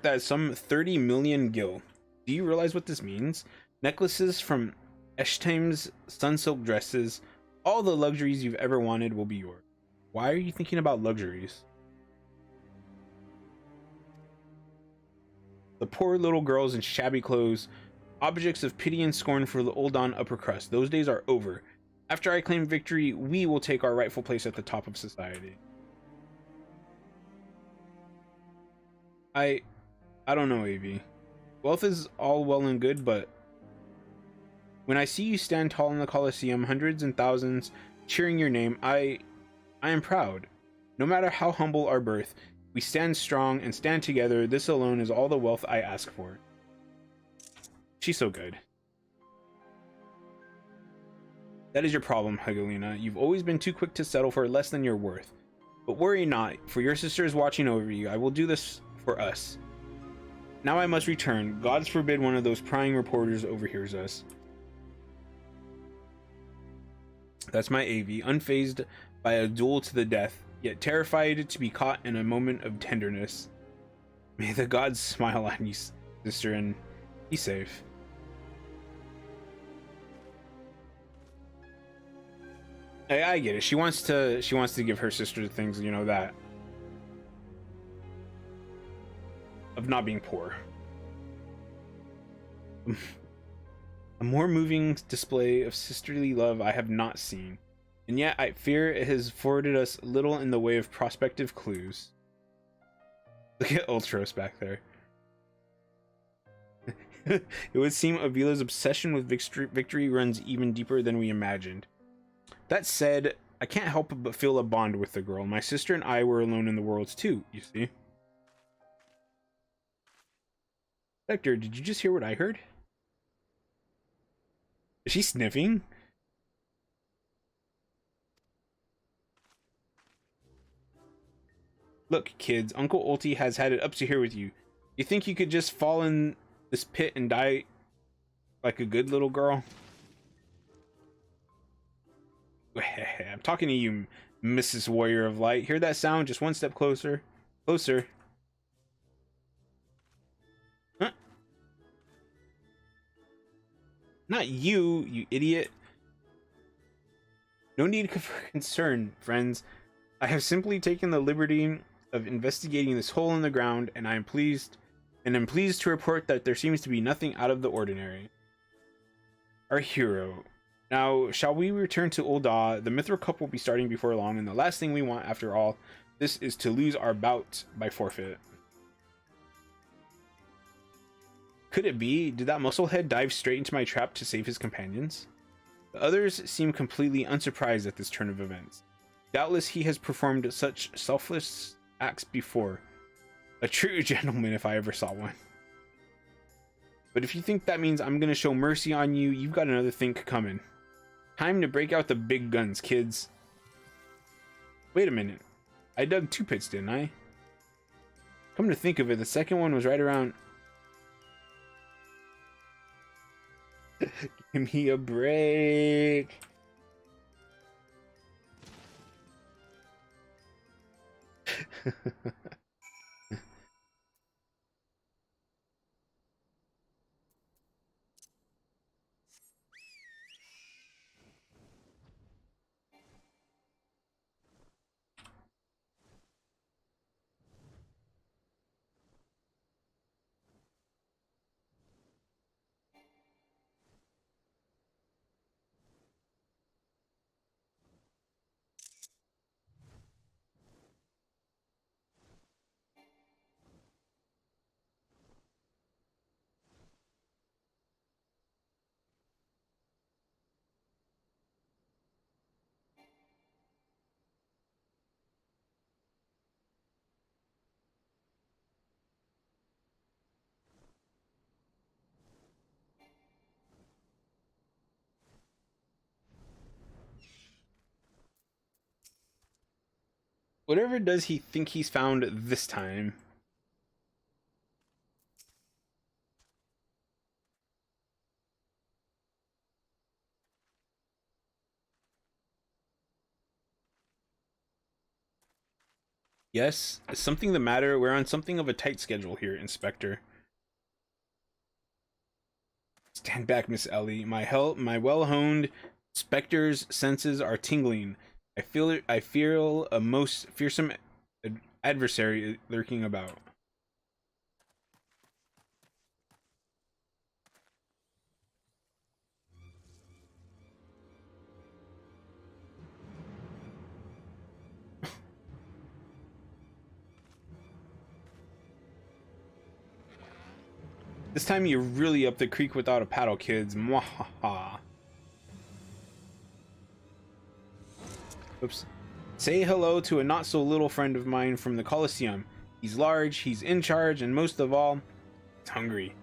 that some 30 million gil. Do you realize what this means? Necklaces from Eshtaim's sunsilk dresses, all the luxuries you've ever wanted will be yours. Why are you thinking about luxuries? The poor little girls in shabby clothes, objects of pity and scorn for the Uldan upper crust. Those days are over. After I claim victory, we will take our rightful place at the top of society. I don't know, AV. Wealth is all well and good, but when I see you stand tall in the Colosseum, hundreds and thousands cheering your name, I am proud. No matter how humble our birth, we stand strong and stand together. This alone is all the wealth I ask for. She's so good. That is your problem, Hegelina. You've always been too quick to settle for less than you're worth. But worry not, for your sister is watching over you. I will do this for us. Now I must return. Gods forbid one of those prying reporters overhears us. That's my AV, unfazed by a duel to the death, yet terrified to be caught in a moment of tenderness. May the gods smile on you, sister, and be safe. I get it. She wants to give her sister things, you know, that of not being poor. A more moving display of sisterly love I have not seen, and yet I fear it has afforded us little in the way of prospective clues. Look at Ultros back there. It would seem Avila's obsession with victory runs even deeper than we imagined. That said, I can't help but feel a bond with the girl. My sister and I were alone in the worlds too, you see. Vector, did you just hear what I heard? Is she sniffing? Look, kids, Uncle Ulti has had it up to here with you. You think you could just fall in this pit and die like a good little girl? I'm talking to you, Mrs. Warrior of Light. Hear that sound? Just one step closer. Closer. Huh? Not you, you idiot. No need for concern, friends. I have simply taken the liberty of investigating this hole in the ground, and I'm pleased to report that there seems to be nothing out of the ordinary. Our hero. Now, shall we return to Ulda? The Mithril Cup will be starting before long, and the last thing we want, after all, this is to lose our bout by forfeit. Could it be? Did that musclehead dive straight into my trap to save his companions? The others seem completely unsurprised at this turn of events. Doubtless he has performed such selfless acts before. A true gentleman if I ever saw one. But if you think that means I'm gonna show mercy on you, you've got another think coming. Time to break out the big guns, kids. Wait a minute. I dug 2 pits, didn't I? Come to think of it, the second one was right around... Give me a break. Whatever does he think he's found this time? Yes, is something the matter? We're on something of a tight schedule here, Inspector. Stand back, Miss Ellie. My well-honed Spectre's senses are tingling. I feel a most fearsome adversary lurking about. This time you're really up the creek without a paddle, kids. Mwahaha. Oops. Say hello to a not so little friend of mine from the Coliseum. He's large, he's in charge, and most of all, he's hungry.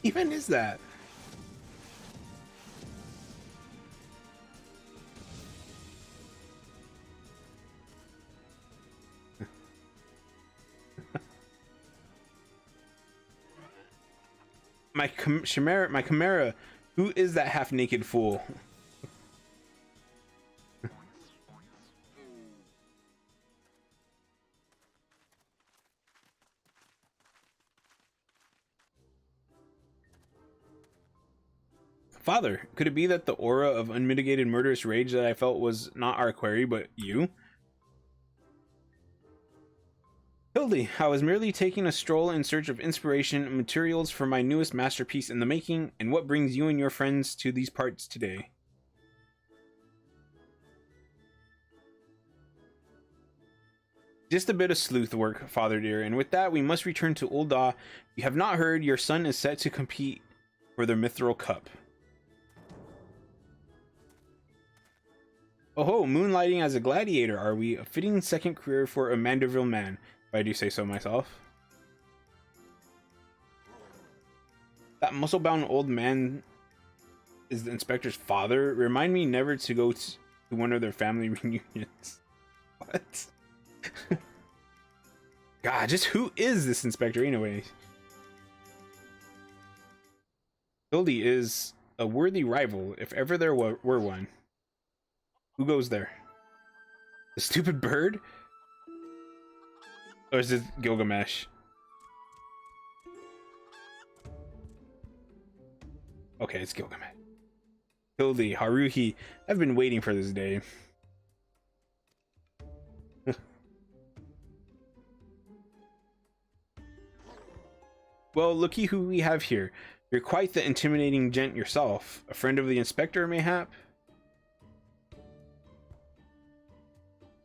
Even is that? My chimera, who is that half-naked fool? Father, could it be that the aura of unmitigated murderous rage that I felt was not our query, but you? Hildi, I was merely taking a stroll in search of inspiration and materials for my newest masterpiece in the making, and what brings you and your friends to these parts today? Just a bit of sleuth work, Father dear, and with that we must return to Ul'dah. You have not heard, your son is set to compete for the Mithril Cup. Oh ho, moonlighting as a gladiator, are we? A fitting second career for a Manderville man, if I do say so myself. That muscle-bound old man is the inspector's father? Remind me never to go to one of their family reunions. What? God, just who is this inspector anyway? Hildi is a worthy rival, if ever there were one. Who goes there? The stupid bird? Or is it Gilgamesh? Okay, it's Gilgamesh. Hildi, Haruhi, I've been waiting for this day. Well, looky who we have here. You're quite the intimidating gent yourself. A friend of the inspector, mayhap?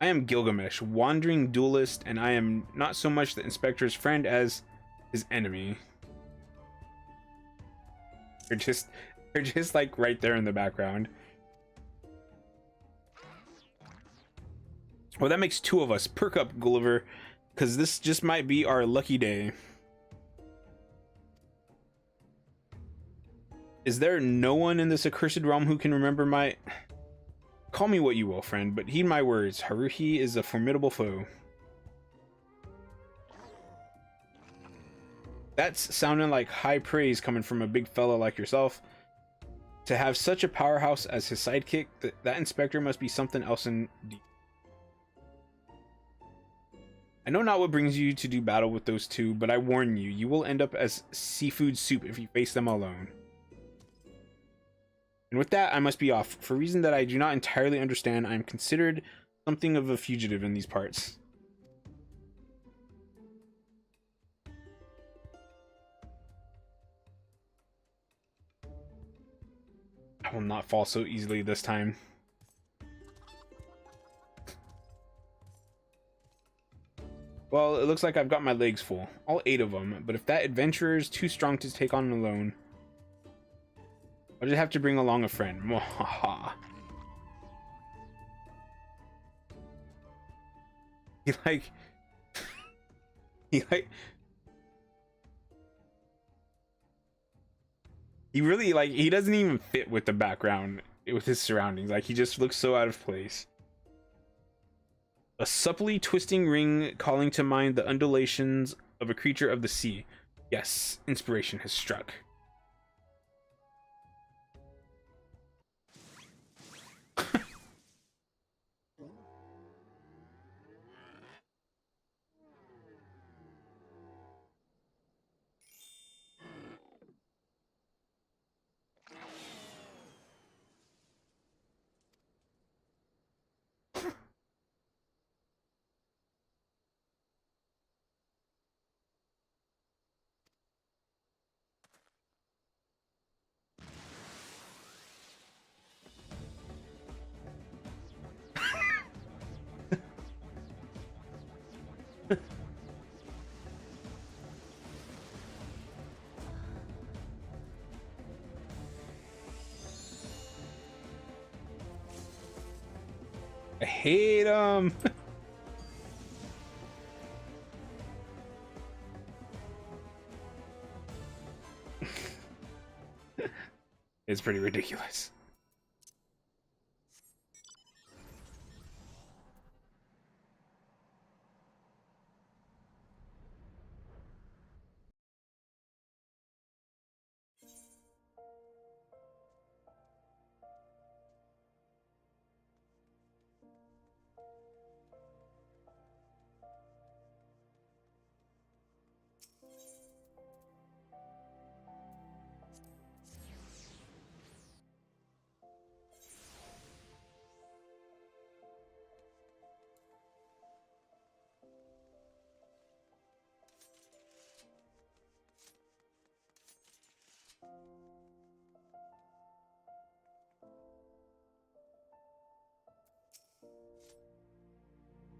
I am Gilgamesh, wandering duelist, and I am not so much the inspector's friend as his enemy. They're just like right there in the background. Well, that makes two of us. Perk up, Gulliver, because this just might be our lucky day. Is there no one in this accursed realm who can remember my... Call me what you will, friend, but heed my words. Haruhi is a formidable foe. That's sounding like high praise coming from a big fella like yourself. To have such a powerhouse as his sidekick, that inspector must be something else indeed. I know not what brings you to do battle with those two, but I warn you, you will end up as seafood soup if you face them alone. And with that, I must be off. For a reason that I do not entirely understand, I am considered something of a fugitive in these parts. I will not fall so easily this time. Well, it looks like I've got my legs full. All 8 of them, but if that adventurer is too strong to take on alone... I just have to bring along a friend. Mwahaha. He like he like he really like he doesn't even fit with the background, with his surroundings. Like he just looks so out of place. A supplely twisting ring calling to mind the undulations of a creature of the sea. Yes, inspiration has struck. I hate him. It's pretty ridiculous.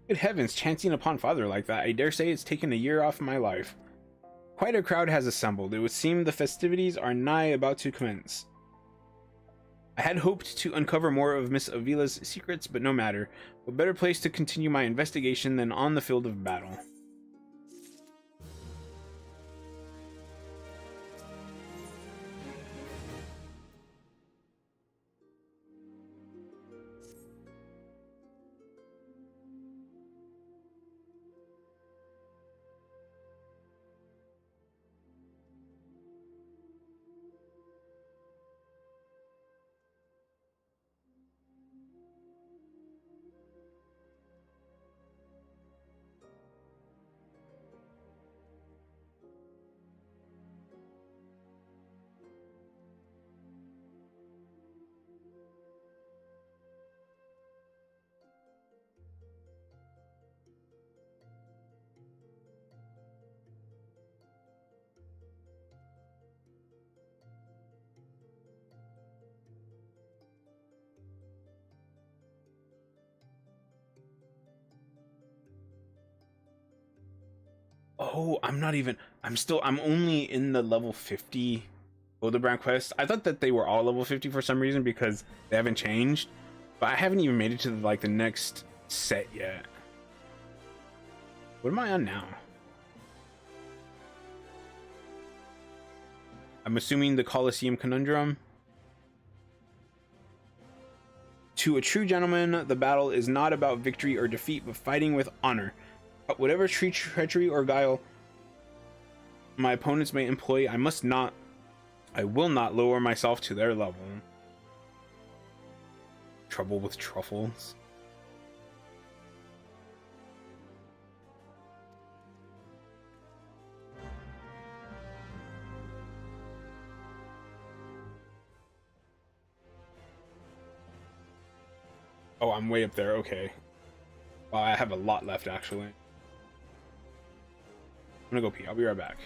Good heavens, chancing upon father like that. I dare say it's taken a year off my life. Quite a crowd has assembled. It would seem the festivities are nigh about to commence. I had hoped to uncover more of Miss Avila's secrets, but no matter. What better place to continue my investigation than on the field of battle? Oh, I'm only in the level 50 Hildebrand quest. I thought that they were all level 50 for some reason because they haven't changed, but I haven't even made it to like the next set yet. What am I on now? I'm assuming the Colosseum Conundrum. To a true gentleman, the battle is not about victory or defeat, but fighting with honor. But whatever treachery or guile my opponents may employ, I will not lower myself to their level. Trouble with truffles. Oh, I'm way up there. Okay. I have a lot left, actually. I'm gonna go pee. I'll be right back.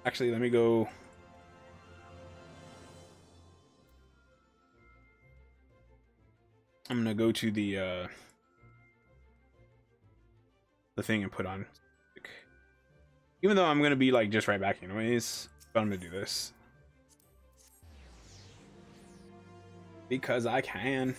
Actually, let me go. I'm gonna go to the thing and put on. Even though I'm gonna be like just right back anyways, but I'm gonna do this because I can.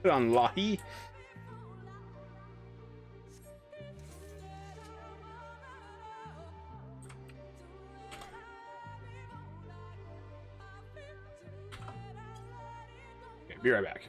Put on Lahi. Okay, be right back.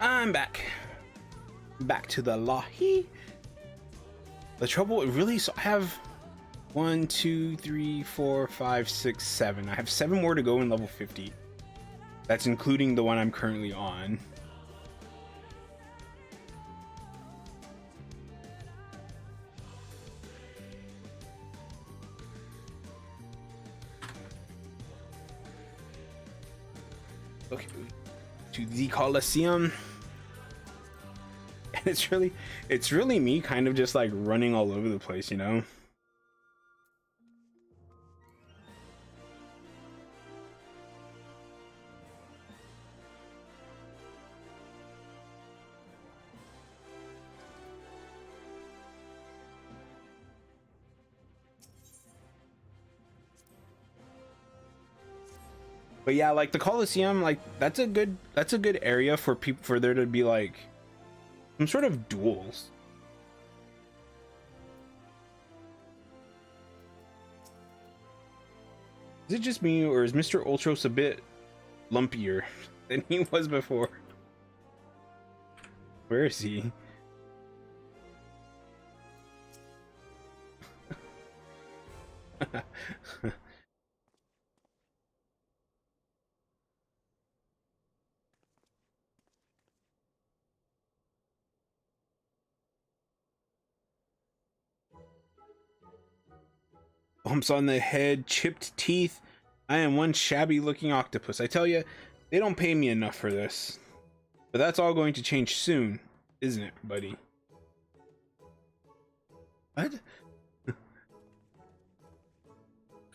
I'm back. Back to the Lahi. The trouble really, so I have 1, 2, 3, 4, 5, 6, 7. I have 7 more to go in level 50. That's including the one I'm currently on. Okay, to the Coliseum. And it's really me kind of just like running all over the place, you know? But yeah, like the Coliseum, like that's a good area for people, for there to be like some sort of duels. Is it just me, or is Mr. Ultros a bit lumpier than he was before? Where is he? Bumps on the head, chipped teeth. I am one shabby looking octopus. I tell you, they don't pay me enough for this. But that's all going to change soon, isn't it, buddy? What?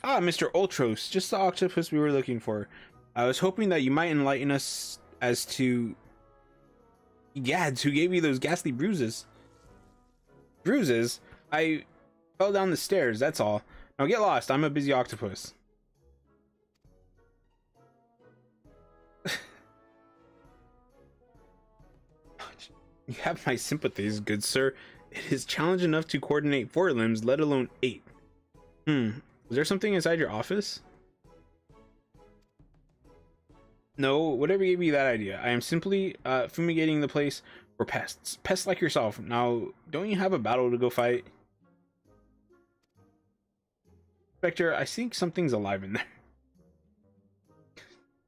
Ah, Mr. Ultros, just the octopus we were looking for. I was hoping that you might enlighten us as to Gads who gave you those ghastly bruises. Bruises? I fell down the stairs, that's all. Now get lost, I'm a busy octopus. You have my sympathies, good sir. It is challenge enough to coordinate 4 limbs, let alone 8. Was there something inside your office? No, whatever gave you that idea. I am simply fumigating the place for pests. Pests like yourself. Now, don't you have a battle to go fight? Spectre, I think something's alive in there.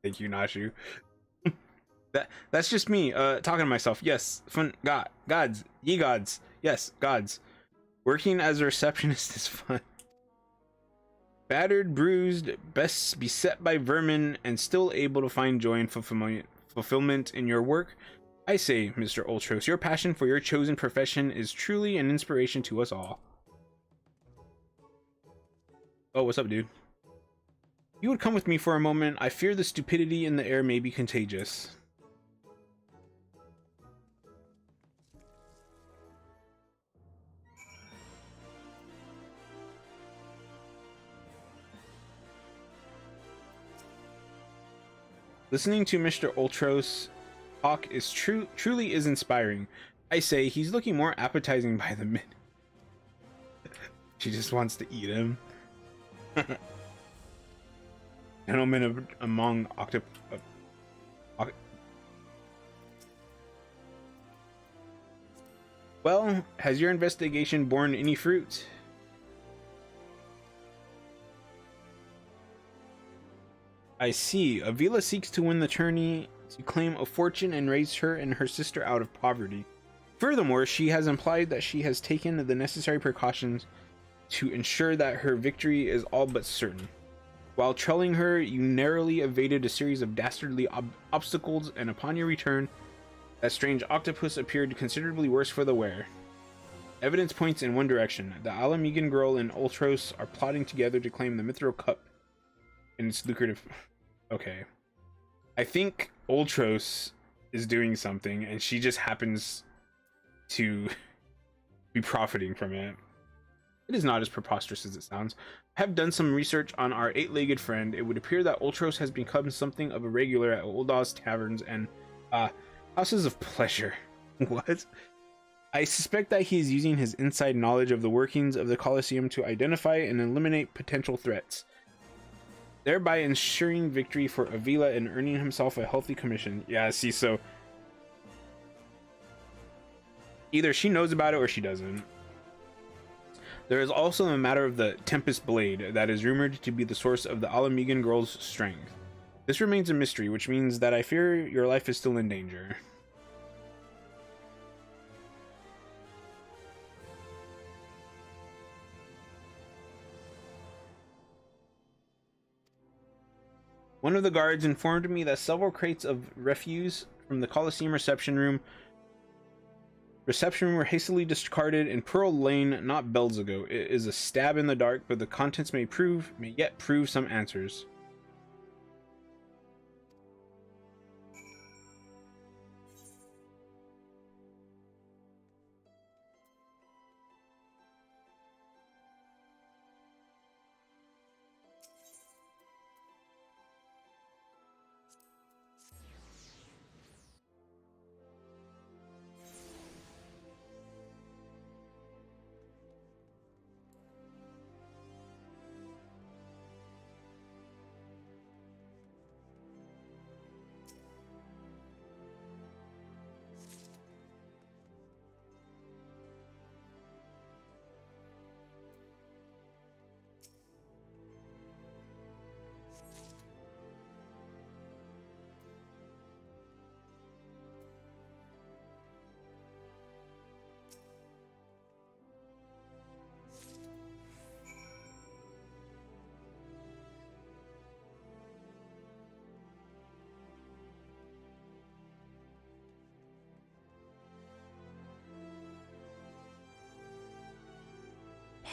Thank you, Nashu. That's just me talking to myself. Yes, gods, ye gods. Yes, gods. Working as a receptionist is fun. Battered, bruised, best beset by vermin, and still able to find joy and fulfillment in your work. I say, Mr. Ultros, your passion for your chosen profession is truly an inspiration to us all. Oh, what's up, dude? You would come with me for a moment. I fear the stupidity in the air may be contagious. Listening to Mr. Ultros talk is truly is inspiring. I say, he's looking more appetizing by the minute. She just wants to eat him. Gentlemen among Well, has your investigation borne any fruit? I see. Avila seeks to win the tourney to claim a fortune and raise her and her sister out of poverty. Furthermore, she has implied that she has taken the necessary precautions to ensure that her victory is all but certain. While trailing her, you narrowly evaded a series of dastardly obstacles, and upon your return, that strange octopus appeared considerably worse for the wear. Evidence points in one direction. The Alamegan girl and Ultros are plotting together to claim the Mithril Cup and its lucrative... Okay. I think Ultros is doing something, and she just happens to be profiting from it. It is not as preposterous as it sounds. I have done some research on our 8-legged friend. It would appear that Ultros has become something of a regular at Old Oz taverns and houses of pleasure. What? I suspect that he is using his inside knowledge of the workings of the Colosseum to identify and eliminate potential threats, thereby ensuring victory for Avila and earning himself a healthy commission. Yeah, see, so either she knows about it or she doesn't. There is also a matter of the Tempest Blade that is rumored to be the source of the Alamegan girl's strength. This remains a mystery, which means that I fear your life is still in danger. One of the guards informed me that several crates of refuse from the Colosseum reception room were hastily discarded in Pearl Lane not bells ago. It is a stab in the dark, but the contents may yet prove some answers.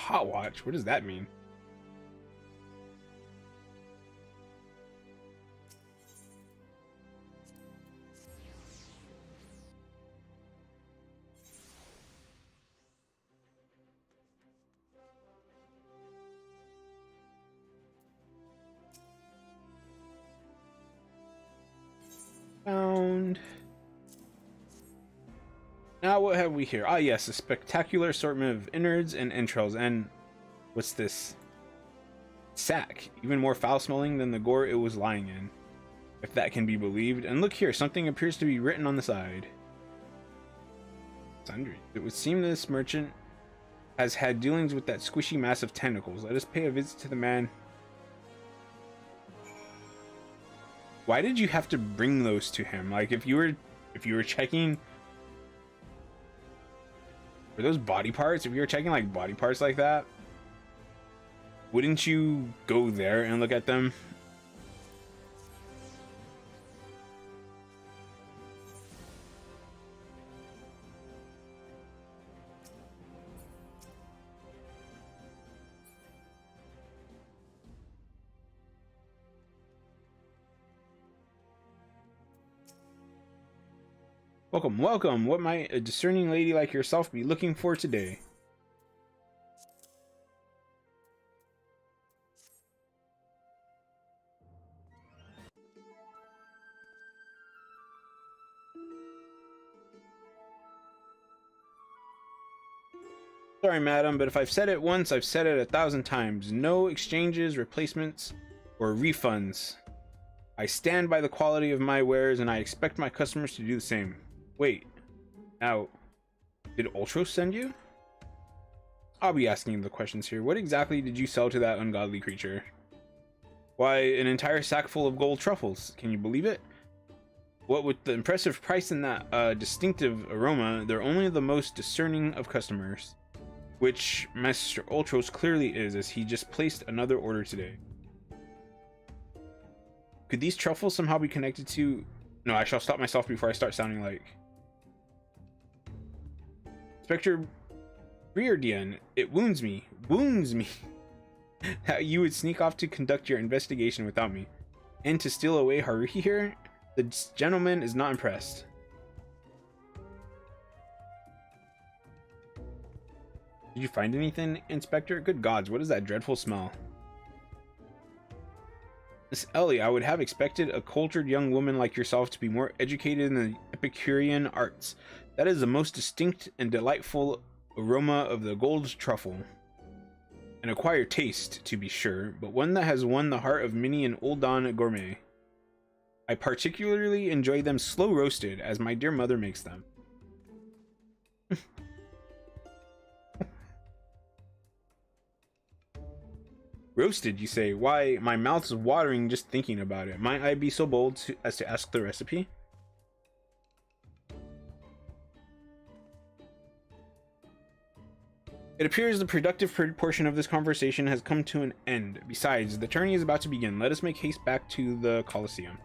Hot watch? What does that mean? Found. Now what have we here? Ah yes, a spectacular assortment of innards and entrails. And what's this? Sack, even more foul smelling than the gore it was lying in, if that can be believed. And look here, something appears to be written on the side. Sundry. It would seem this merchant has had dealings with that squishy mass of tentacles. Let us pay a visit to the man. Why did you have to bring those to him? Like, if you were checking, were those body parts? If you were checking like body parts like that, wouldn't you go there and look at them? Welcome, welcome. What might a discerning lady like yourself be looking for today? Sorry, madam, but if I've said it once, I've said it 1,000 times. No exchanges, replacements, or refunds. I stand by the quality of my wares, and I expect my customers to do the same. Wait, now, did Ultros send you? I'll be asking the questions here. What exactly did you sell to that ungodly creature? Why, an entire sack full of gold truffles. Can you believe it? What with the impressive price and that distinctive aroma, they're only the most discerning of customers. Which Master Ultros clearly is, as he just placed another order today. Could these truffles somehow be connected to... No, I shall stop myself before I start sounding like... Inspector Briardian, it wounds me that you would sneak off to conduct your investigation without me. And to steal away Haruhi here? The gentleman is not impressed. Did you find anything, Inspector? Good gods, what is that dreadful smell? Miss Ellie, I would have expected a cultured young woman like yourself to be more educated in the Epicurean arts. That is the most distinct and delightful aroma of the gold truffle. An acquired taste, to be sure, but one that has won the heart of many an old Don gourmet. I particularly enjoy them slow roasted, as my dear mother makes them. Roasted, you say? Why, my mouth's watering just thinking about it. Might I be so bold as to ask the recipe? It appears the productive portion of this conversation has come to an end. Besides, the tourney is about to begin. Let us make haste back to the Colosseum.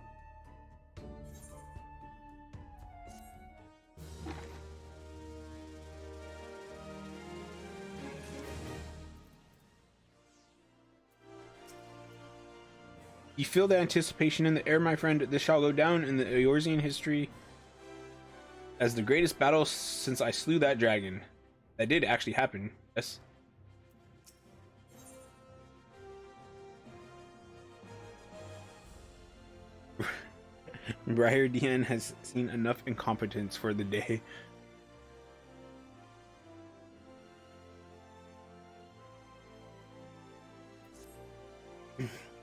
You feel the anticipation in the air, my friend. This shall go down in the Eorzean history as the greatest battle since I slew that dragon. That did actually happen, yes. Briardian has seen enough incompetence for the day.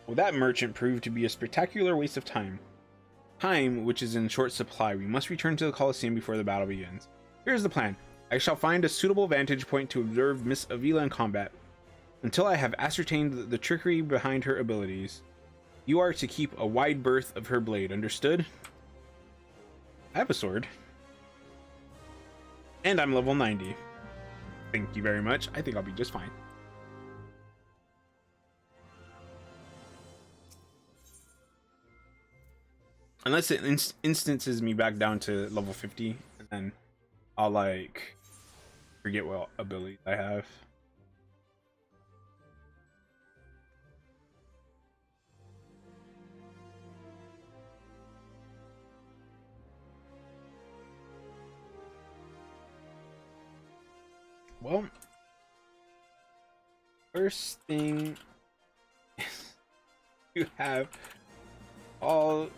Well, that merchant proved to be a spectacular waste of time. Time which is in short supply. We must return to the Colosseum before the battle begins. Here's the plan. I shall find a suitable vantage point to observe Miss Avila in combat, until I have ascertained the trickery behind her abilities. You are to keep a wide berth of her blade, understood? I have a sword. And I'm level 90. Thank you very much. I think I'll be just fine. Unless it instances me back down to level 50, and then I'll like forget what abilities I have. Well, first thing is you have all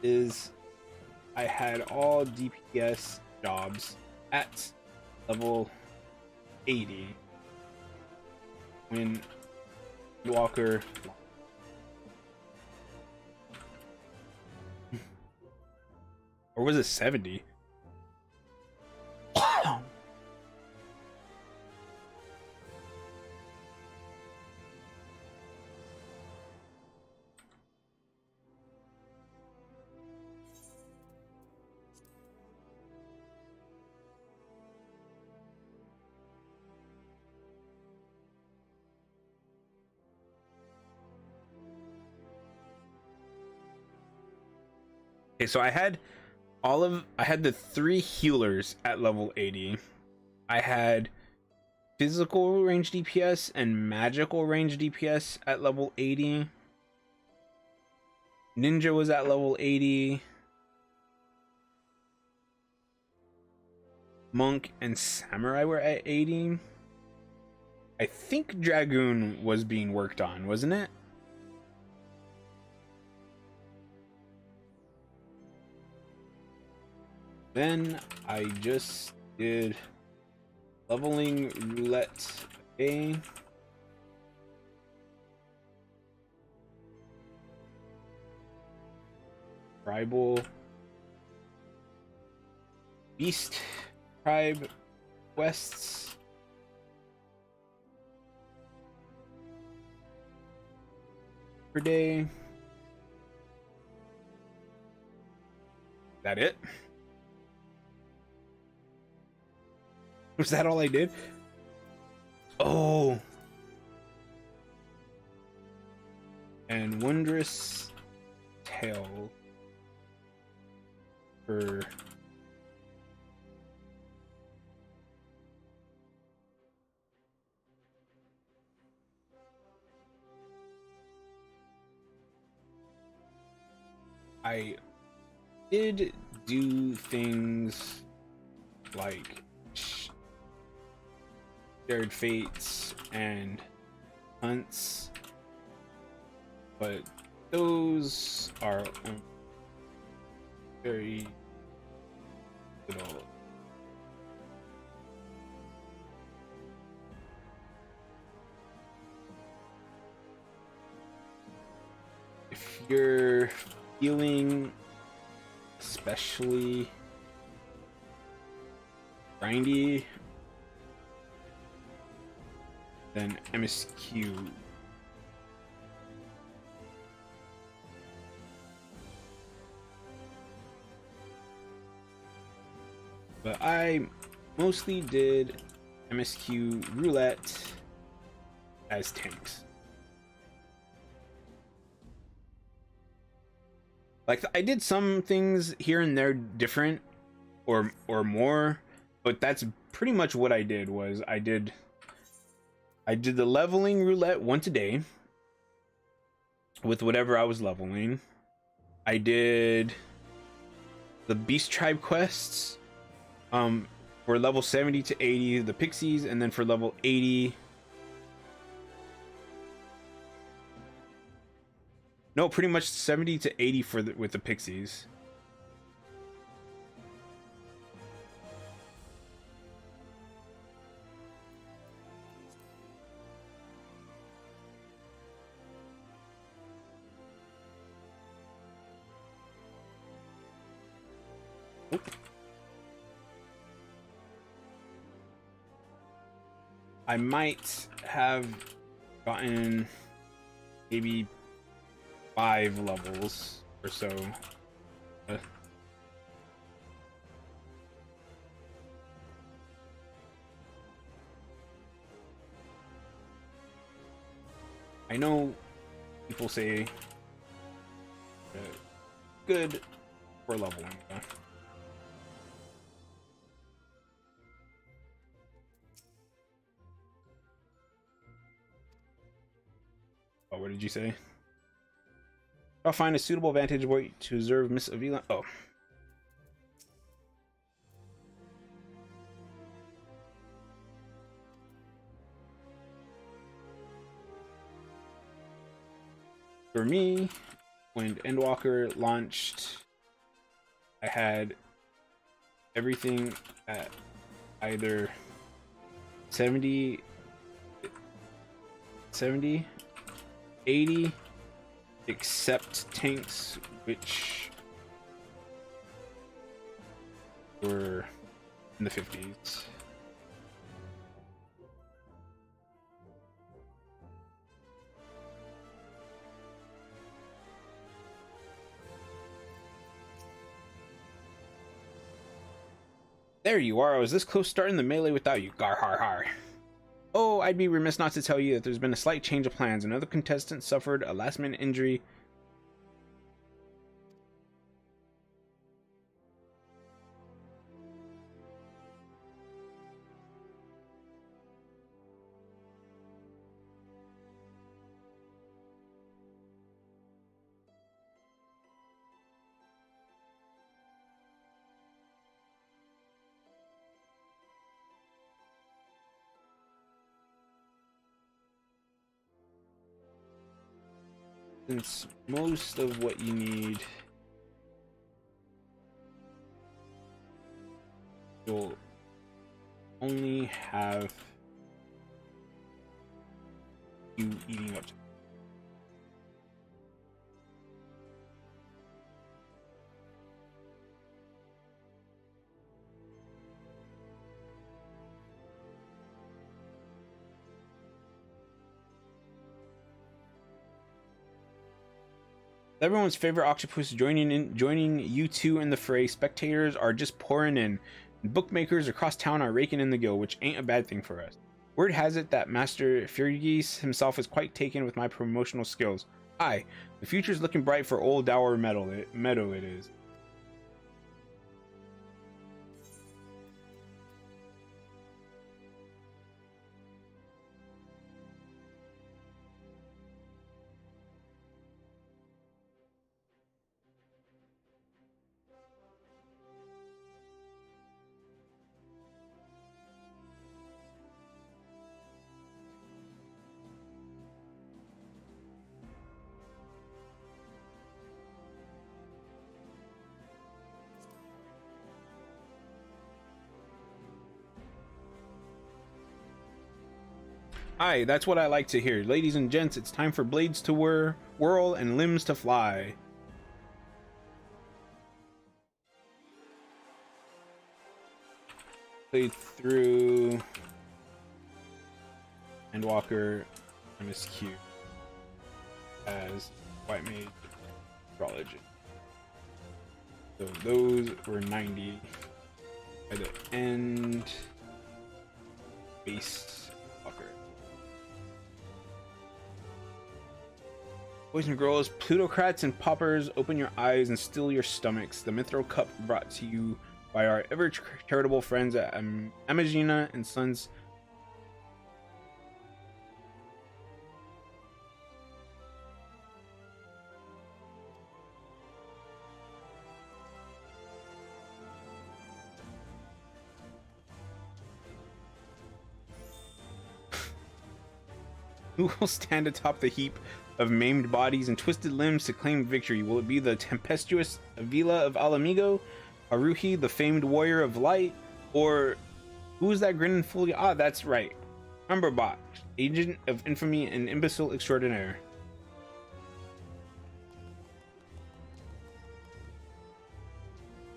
is I had all DPS jobs at level 80 when Endwalker or was it 70? Okay, so I had the 3 healers at level 80. I had physical range DPS and magical range DPS at level 80. Ninja was at level 80. Monk and Samurai were at 80. I think Dragoon was being worked on, wasn't it? Then I just did leveling roulette A. Tribal Beast Tribe quests. Per day. That it? Was that all I did? Oh. And Wondrous Tale for I did do things like shared fates and hunts, but those are very little. If you're feeling especially grindy, then MSQ. But I mostly did MSQ roulette as tanks. Like I did some things here and there different or more, but that's pretty much what I did. Was I did the leveling roulette once a day with whatever I was leveling. I did the Beast Tribe quests for level 70 to 80, the Pixies, and then for level 80. No, pretty much 70 to 80 for with the Pixies. Oop. I might have gotten maybe 5 levels or so. I know people say good for leveling. Oh, what did you say? I'll find a suitable vantage point to observe Miss Avila. Oh. For me, when Endwalker launched, I had everything at either 70, 70, 80, except tanks, which were in the 50s. There you are. I was this close starting the melee without you. Gar har har. Oh, I'd be remiss not to tell you that there's been a slight change of plans. Another contestant suffered a last-minute injury. Since most of what you need, you'll only have you eating up. Everyone's favorite octopus joining you two in the fray. Spectators are just pouring in. Bookmakers across town are raking in the gill, which ain't a bad thing for us. Word has it that Master Furgis himself is quite taken with my promotional skills. Aye, the future's looking bright for old Dower Meadow it is. Aye, that's what I like to hear. Ladies and gents, it's time for blades to whirl and limbs to fly. Played through Endwalker MSQ as White Mage Astrology. So those were 90 by the end. Base Walker. Boys and girls, plutocrats and paupers, open your eyes and still your stomachs. The Mithril Cup brought to you by our ever charitable friends at Amagina and Sons. Who will stand atop the heap of maimed bodies and twisted limbs to claim victory? Will it be the tempestuous Avila of Alamigo, Haruhi, the famed warrior of light, or who's that grinning fully? Ah, that's right, Umberbot, agent of infamy and imbecile extraordinaire.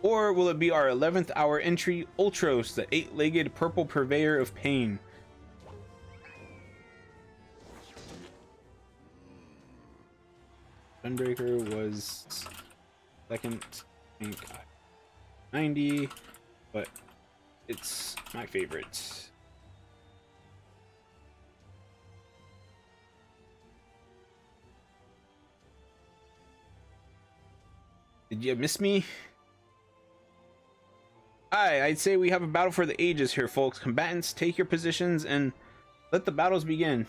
Or will it be our 11th hour entry, Ultros, the 8-legged purple purveyor of pain? Gunbreaker was second, I think 90, but it's my favorite. Did you miss me? Aye, I'd say we have a battle for the ages here, folks. Combatants, take your positions and let the battles begin.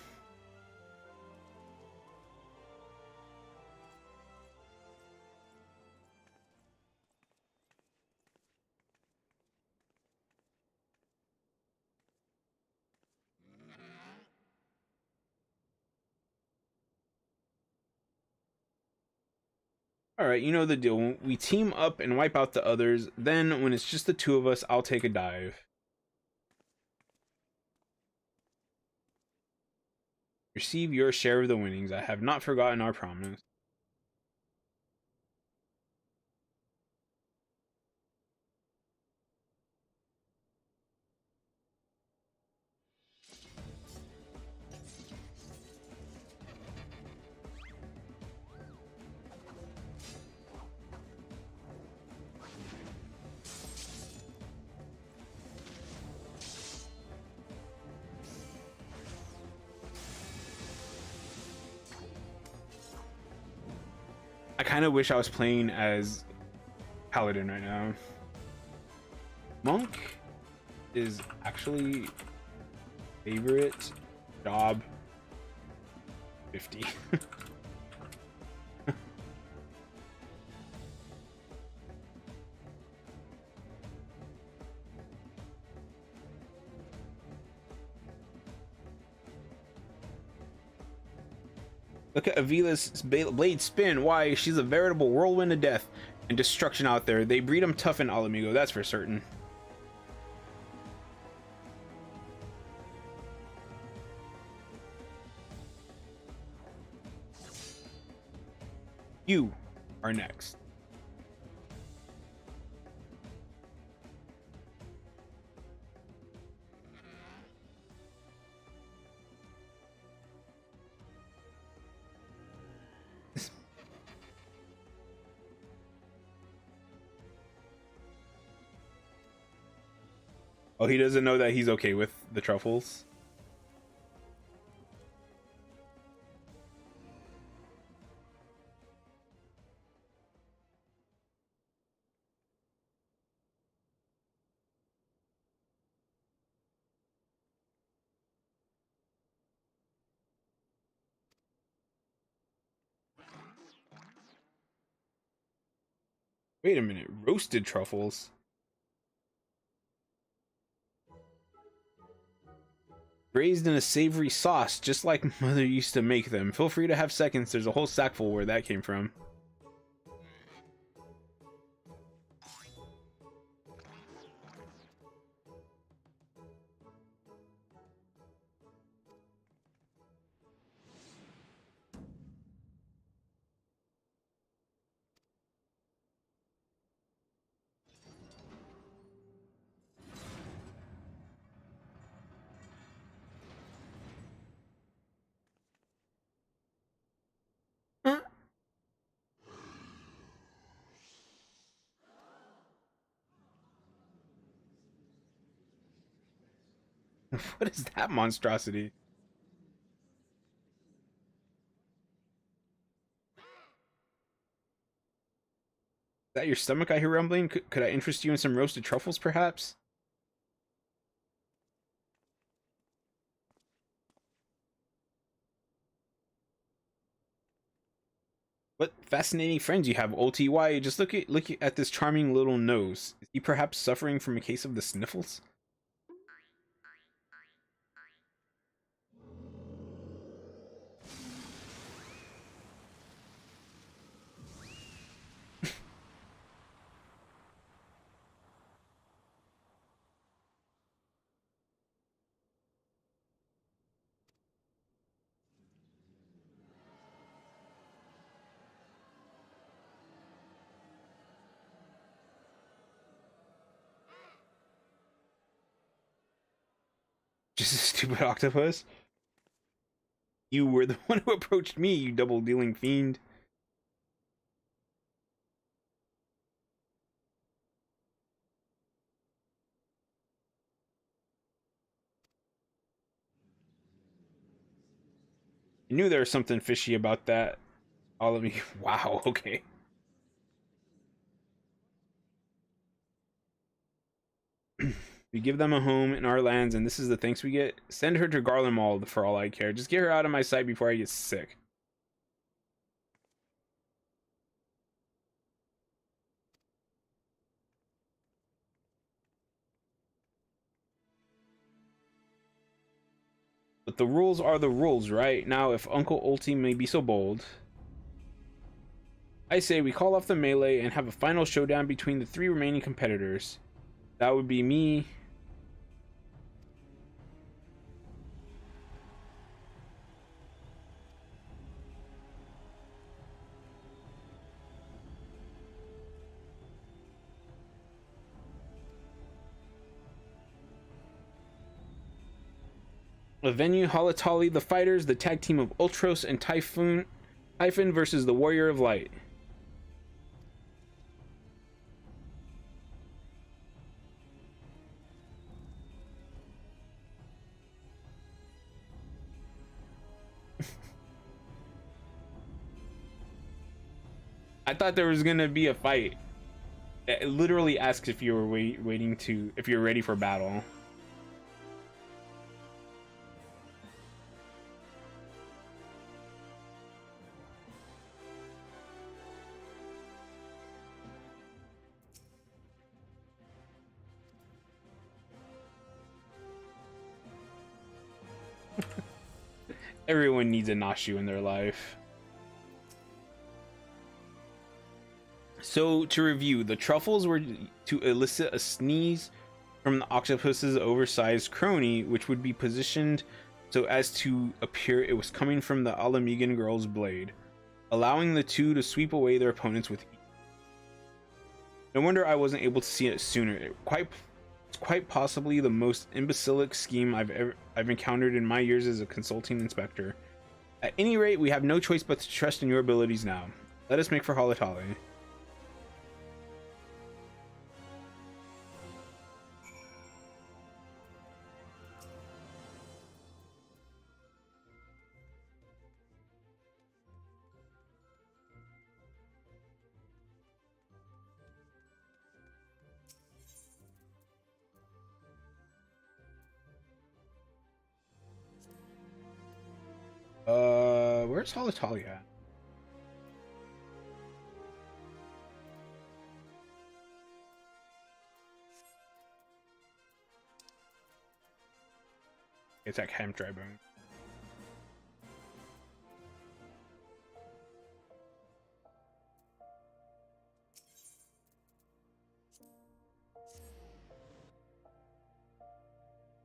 All right, you know the deal. We team up and wipe out the others. Then, when it's just the two of us, I'll take a dive. Receive your share of the winnings. I have not forgotten our promise. I kind of wish I was playing as Paladin right now. Monk is actually favorite job 50. Look at Avila's blade spin. Why? She's a veritable whirlwind of death and destruction out there. They breed them tough in Alamigo, that's for certain. You are next. Oh, he doesn't know that he's okay with the truffles. Wait a minute, roasted truffles? Braised in a savory sauce, just like Mother used to make them. Feel free to have seconds, there's a whole sack full where that came from. Huh? What is that monstrosity? Is that your stomach I hear rumbling? Could I interest you in some roasted truffles, perhaps? What fascinating friends you have, OTY. Just look at this charming little nose. Is he perhaps suffering from a case of the sniffles? Just a stupid octopus? You were the one who approached me, you double-dealing fiend. I knew there was something fishy about that. All of me. Wow, okay. We give them a home in our lands, and this is the thanks we get. Send her to Garlemald for all I care. Just get her out of my sight before I get sick. But the rules are the rules, right? Now, if Uncle Ulti may be so bold. I say we call off the melee and have a final showdown between the 3 remaining competitors. That would be me, a venue, Halatali, the fighters, the tag team of Ultros and Typhon versus the Warrior of Light. I thought there was gonna be a fight. It literally asks if you were if you're ready for battle. Everyone needs a Nashu in their life. So to review, the truffles were to elicit a sneeze from the octopus's oversized crony, which would be positioned so as to appear it was coming from the Alamigan girl's blade, allowing the two to sweep away their opponents with ease. No wonder I wasn't able to see it sooner. It's quite possibly the most imbecilic scheme I've encountered in my years as a consulting inspector. At any rate, we have no choice but to trust in your abilities now. Let us make for Halatali. Where's Halatali at? It's at Camp Drybone.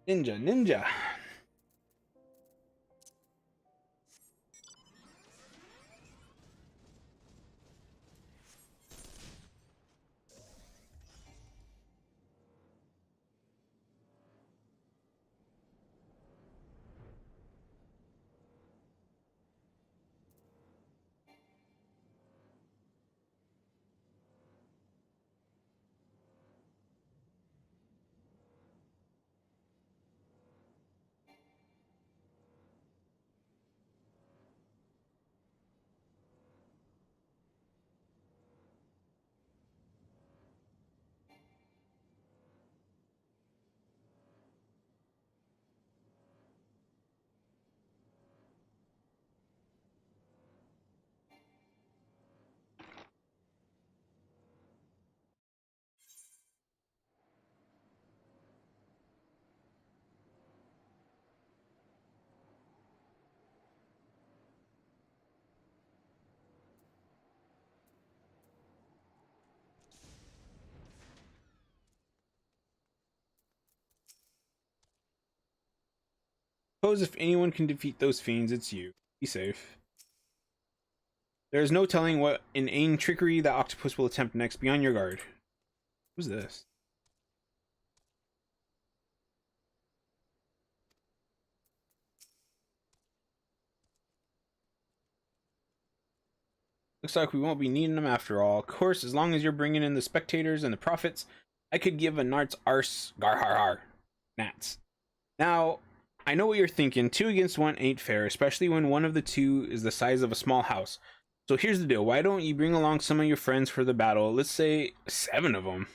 Ninja. Suppose if anyone can defeat those fiends, it's you. Be safe. There is no telling what inane trickery the octopus will attempt next. Be on your guard. Who's this? Looks like we won't be needing them after all. Of course, as long as you're bringing in the spectators and the profits, I could give a nart's arse gar har har. Nats. Now, I know what you're thinking. 2 against 1 ain't fair, especially when one of the two is the size of a small house. So here's the deal. Why don't you bring along some of your friends for the battle? Let's say 7 of them.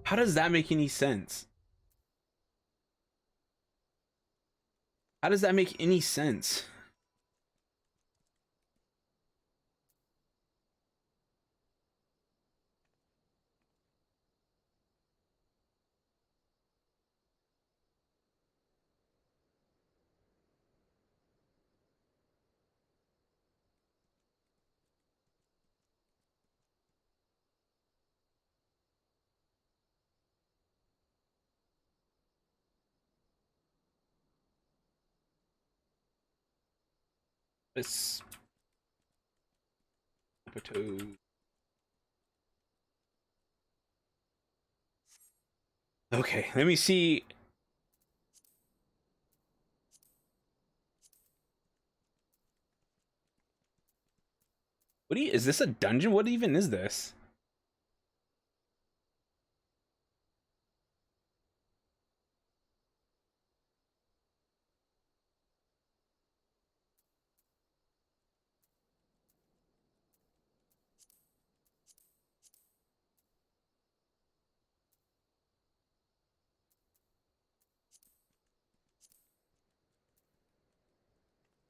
How does that make any sense? How does that make any sense? Let's episode. Okay, let me see. What do you, is this a dungeon? What even is this?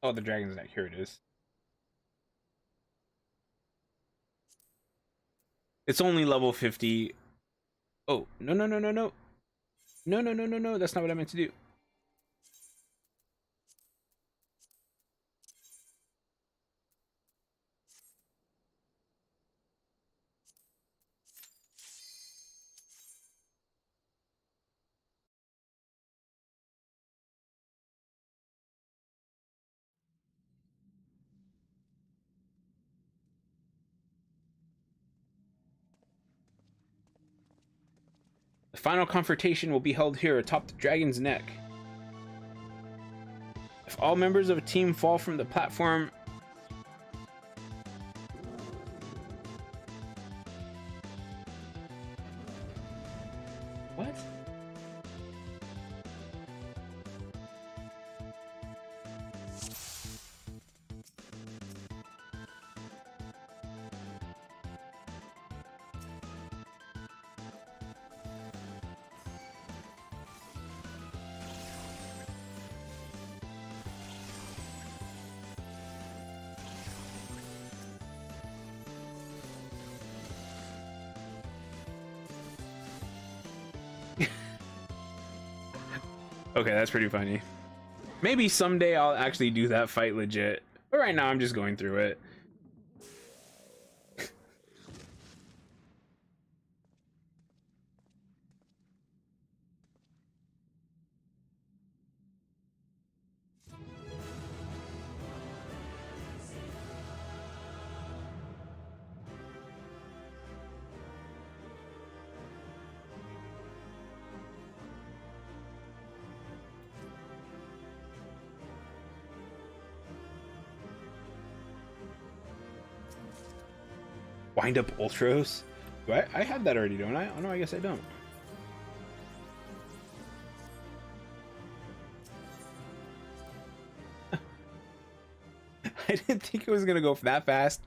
Oh, the dragon's neck. Here it is. It's only level 50. Oh, no, no, no, no, no. No, no, no, no, no. That's not what I meant to do. The final confrontation will be held here atop the dragon's neck. If all members of a team fall from the platform, what? Okay, that's pretty funny. Maybe someday I'll actually do that fight legit. But right now I'm just going through it. Wind up Ultros? Do I have that already, don't I? Oh no, I guess I don't. I didn't think it was gonna go that fast.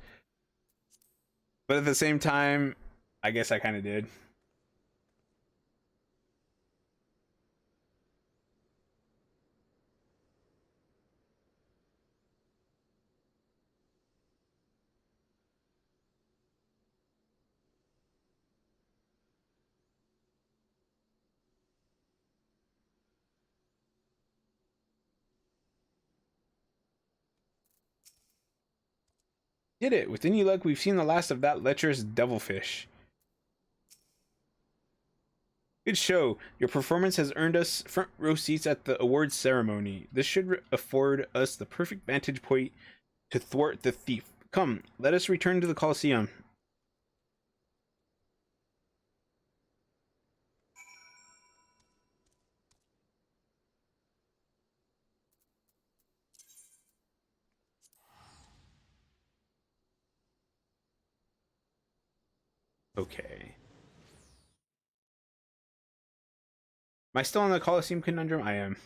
But at the same time, I guess I kind of did. Did it. With any luck, we've seen the last of that lecherous devilfish. Good show. Your performance has earned us front row seats at the awards ceremony. This should afford us the perfect vantage point to thwart the thief. Come, let us return to the Colosseum. Okay. Am I still on the Colosseum conundrum? I am.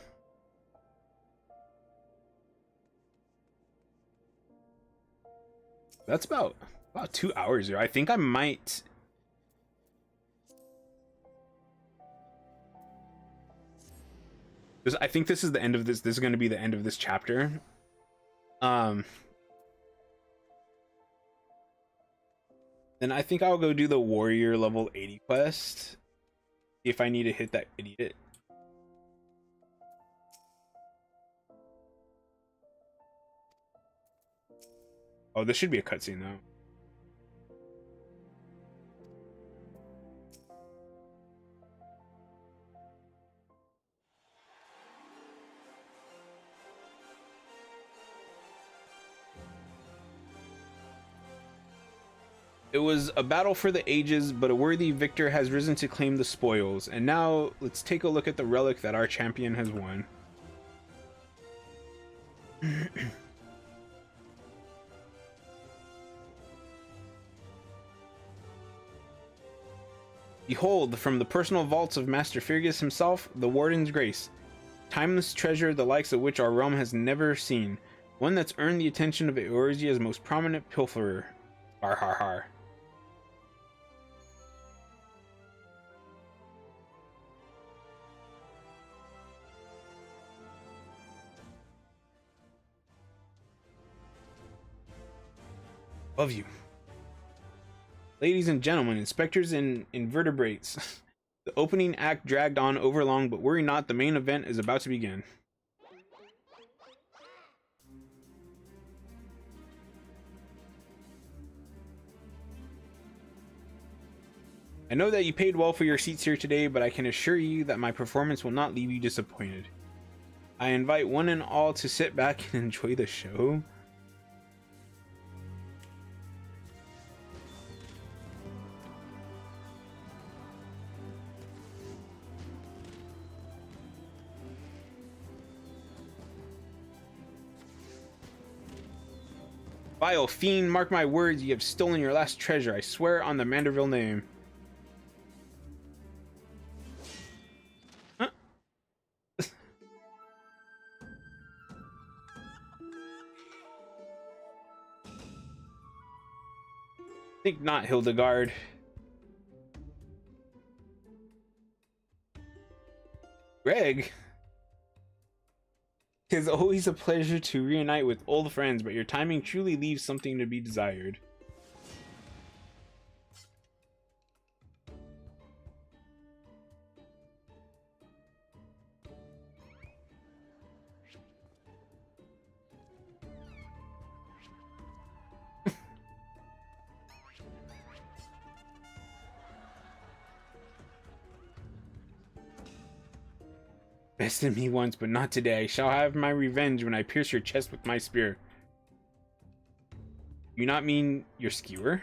That's about 2 hours here. I think I might. I think this is the end of this. This is going to be the end of this chapter. Then I think I'll go do the warrior level 80 quest. If I need to hit that idiot. Oh, this should be a cutscene though. It was a battle for the ages, but a worthy victor has risen to claim the spoils. And now let's take a look at the relic that our champion has won. Behold, from the personal vaults of Master Fergus himself, the Warden's Grace. Timeless treasure, the likes of which our realm has never seen. One that's earned the attention of Eorzea's most prominent pilferer. Har har har. Love you. Ladies and gentlemen, inspectors and invertebrates. The opening act dragged on overlong, but worry not, the main event is about to begin. I know that you paid well for your seats here today, but I can assure you that my performance will not leave you disappointed. I invite one and all to sit back and enjoy the show. Vile fiend, mark my words, you have stolen your last treasure. I swear on the Manderville name. Huh? Think not, Hildegard. Greg? It is always a pleasure to reunite with old friends, but your timing truly leaves something to be desired. Bested me once, but not today. I shall have my revenge when I pierce your chest with my spear. You not mean your skewer?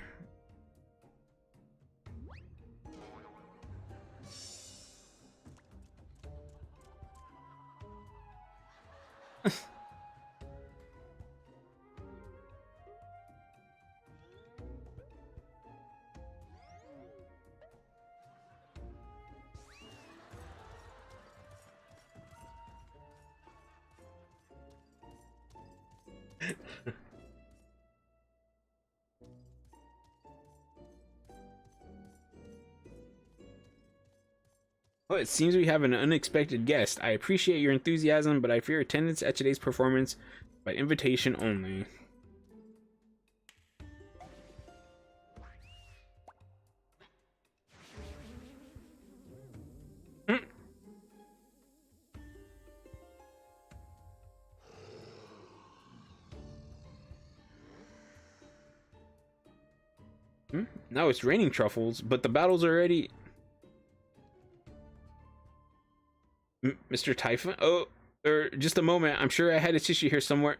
Oh, it seems we have an unexpected guest. I appreciate your enthusiasm, but I fear attendance at today's performance by invitation only. Now it's raining truffles, but the battle's already... Mr. Typhon? Oh, just a moment. I'm sure I had a tissue here somewhere.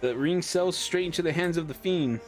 The ring sells straight into the hands of the fiend.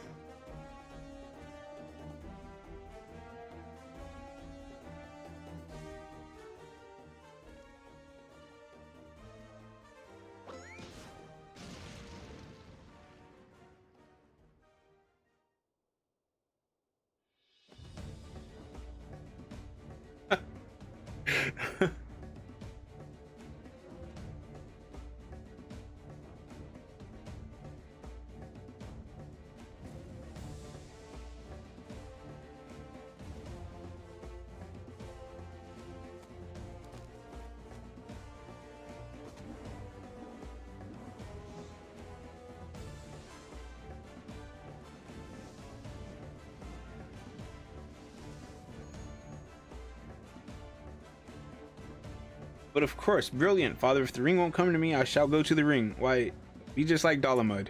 But of course, brilliant, father. If the ring won't come to me, I shall go to the ring. Why, be just like Dalamud.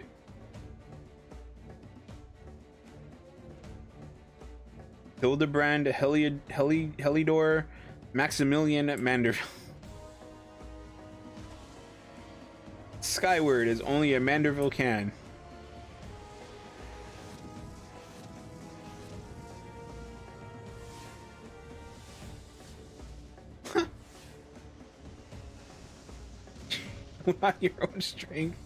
Hildebrand, Helidor, Maximilian Manderville. Skyward as only a Manderville can. Without your own strength.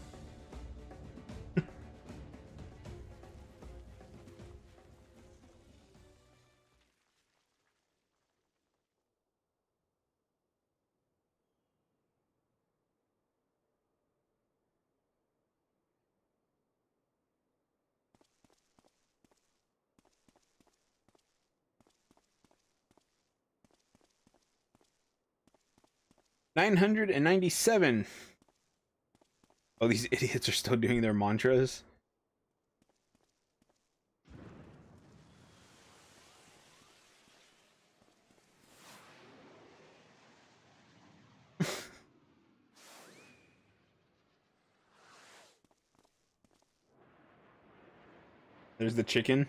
$997. Oh, these idiots are still doing their mantras. There's the chicken.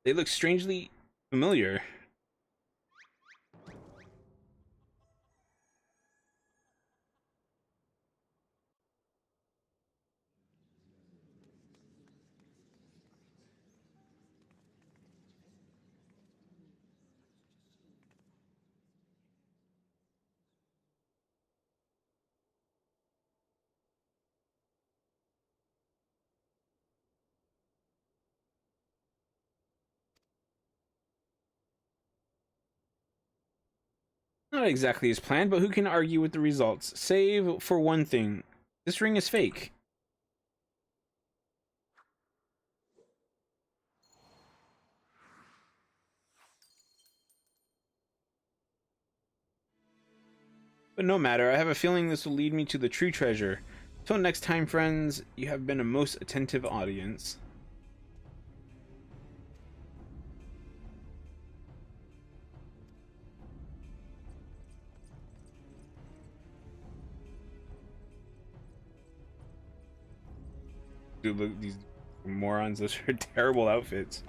They look strangely familiar. Not exactly as planned, but who can argue with the results? Save for one thing. This ring is fake. But no matter, I have a feeling this will lead me to the true treasure. Till next time, friends, you have been a most attentive audience. Dude, look, these morons, those are terrible outfits.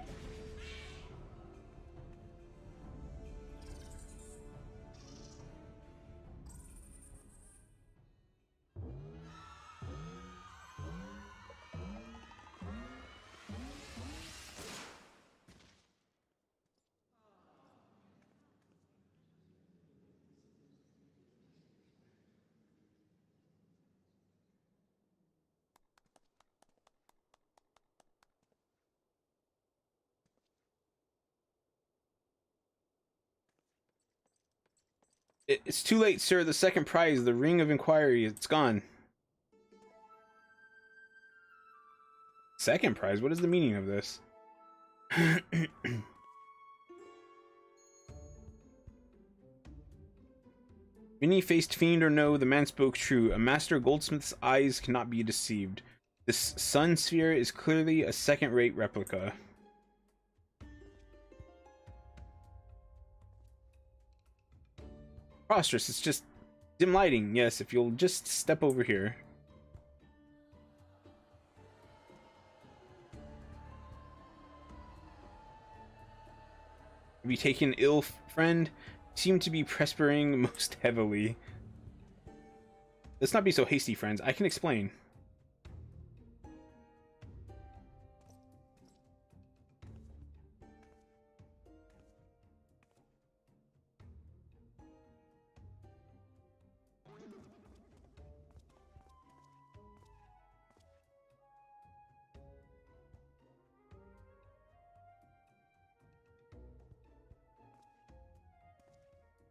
It's too late, sir. The second prize, the Ring of Inquiry, it's gone. Second prize? What is the meaning of this? Many-faced fiend or no, the man spoke true. A master goldsmith's eyes cannot be deceived. This sun sphere is clearly a second-rate replica. Preposterous, it's just dim lighting. Yes, if you'll just step over here. Have you taken ill, friend? You seem to be perspiring most heavily. Let's not be so hasty, friends. I can explain.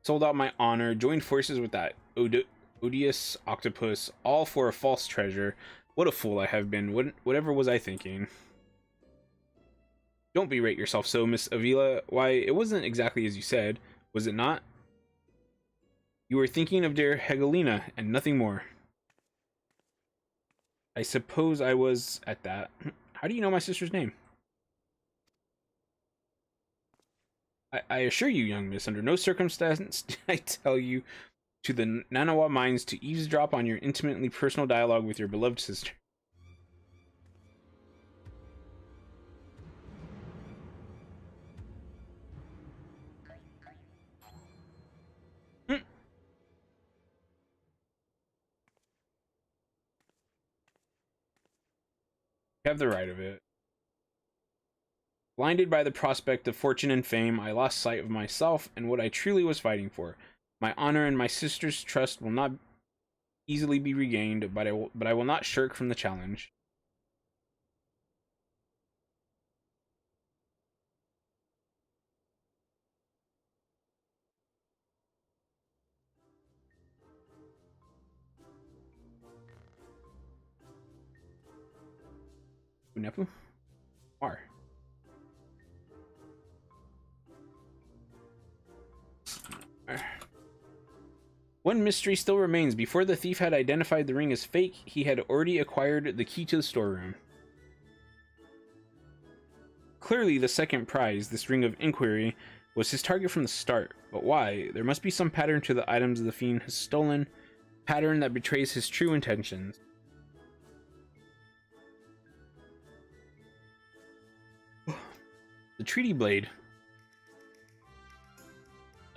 sold out my honor, joined forces with that odious octopus, all for a false treasure. What a fool I have been. Whatever was I thinking? Don't berate yourself so, Miss Avila. Why, it wasn't exactly as you said, was it not? You were thinking of dear Hegelina, and nothing more. I suppose I was at that. How do you know my sister's name? I assure you, young miss, under no circumstance did I tell you to the Nanawa mines to eavesdrop on your intimately personal dialogue with your beloved sister. You have the right of it. Blinded by the prospect of fortune and fame, I lost sight of myself and what I truly was fighting for. My honor and my sister's trust will not easily be regained, but I will not shirk from the challenge. Unepu? Mar. One mystery still remains. Before the thief had identified the ring as fake, he had already acquired the key to the storeroom. Clearly, the second prize, this ring of inquiry, was his target from the start. But why? There must be some pattern to the items the fiend has stolen, pattern that betrays his true intentions. The treaty blade.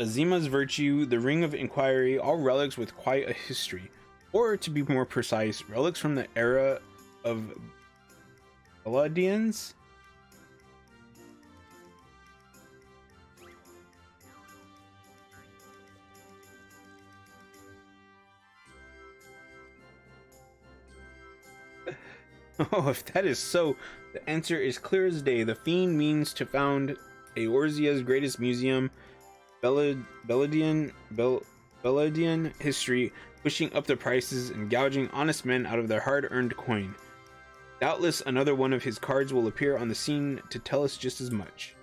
Azima's virtue, the ring of inquiry, all relics with quite a history. Or, to be more precise, relics from the era of Beladians? Oh, if that is so, the answer is clear as day. The fiend means to found Eorzea's greatest museum, Beladian history, pushing up the prices and gouging honest men out of their hard-earned coin. Doubtless another one of his cards will appear on the scene to tell us just as much.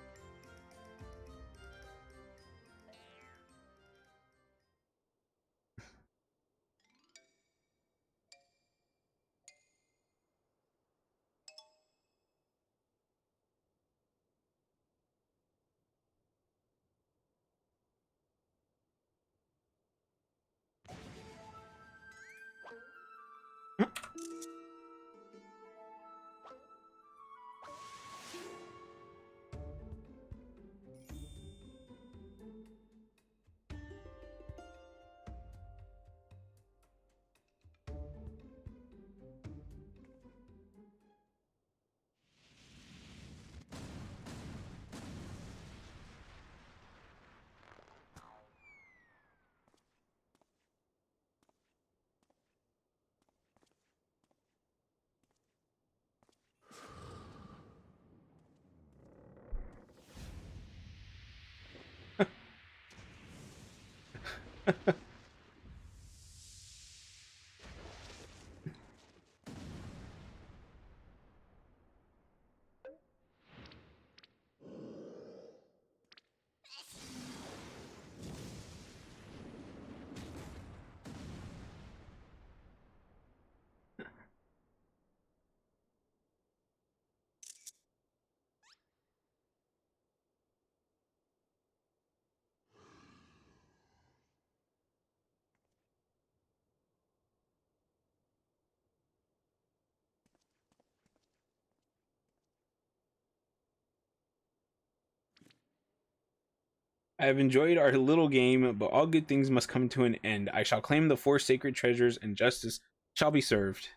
I have enjoyed our little game, but all good things must come to an end. I shall claim the four sacred treasures, and justice shall be served.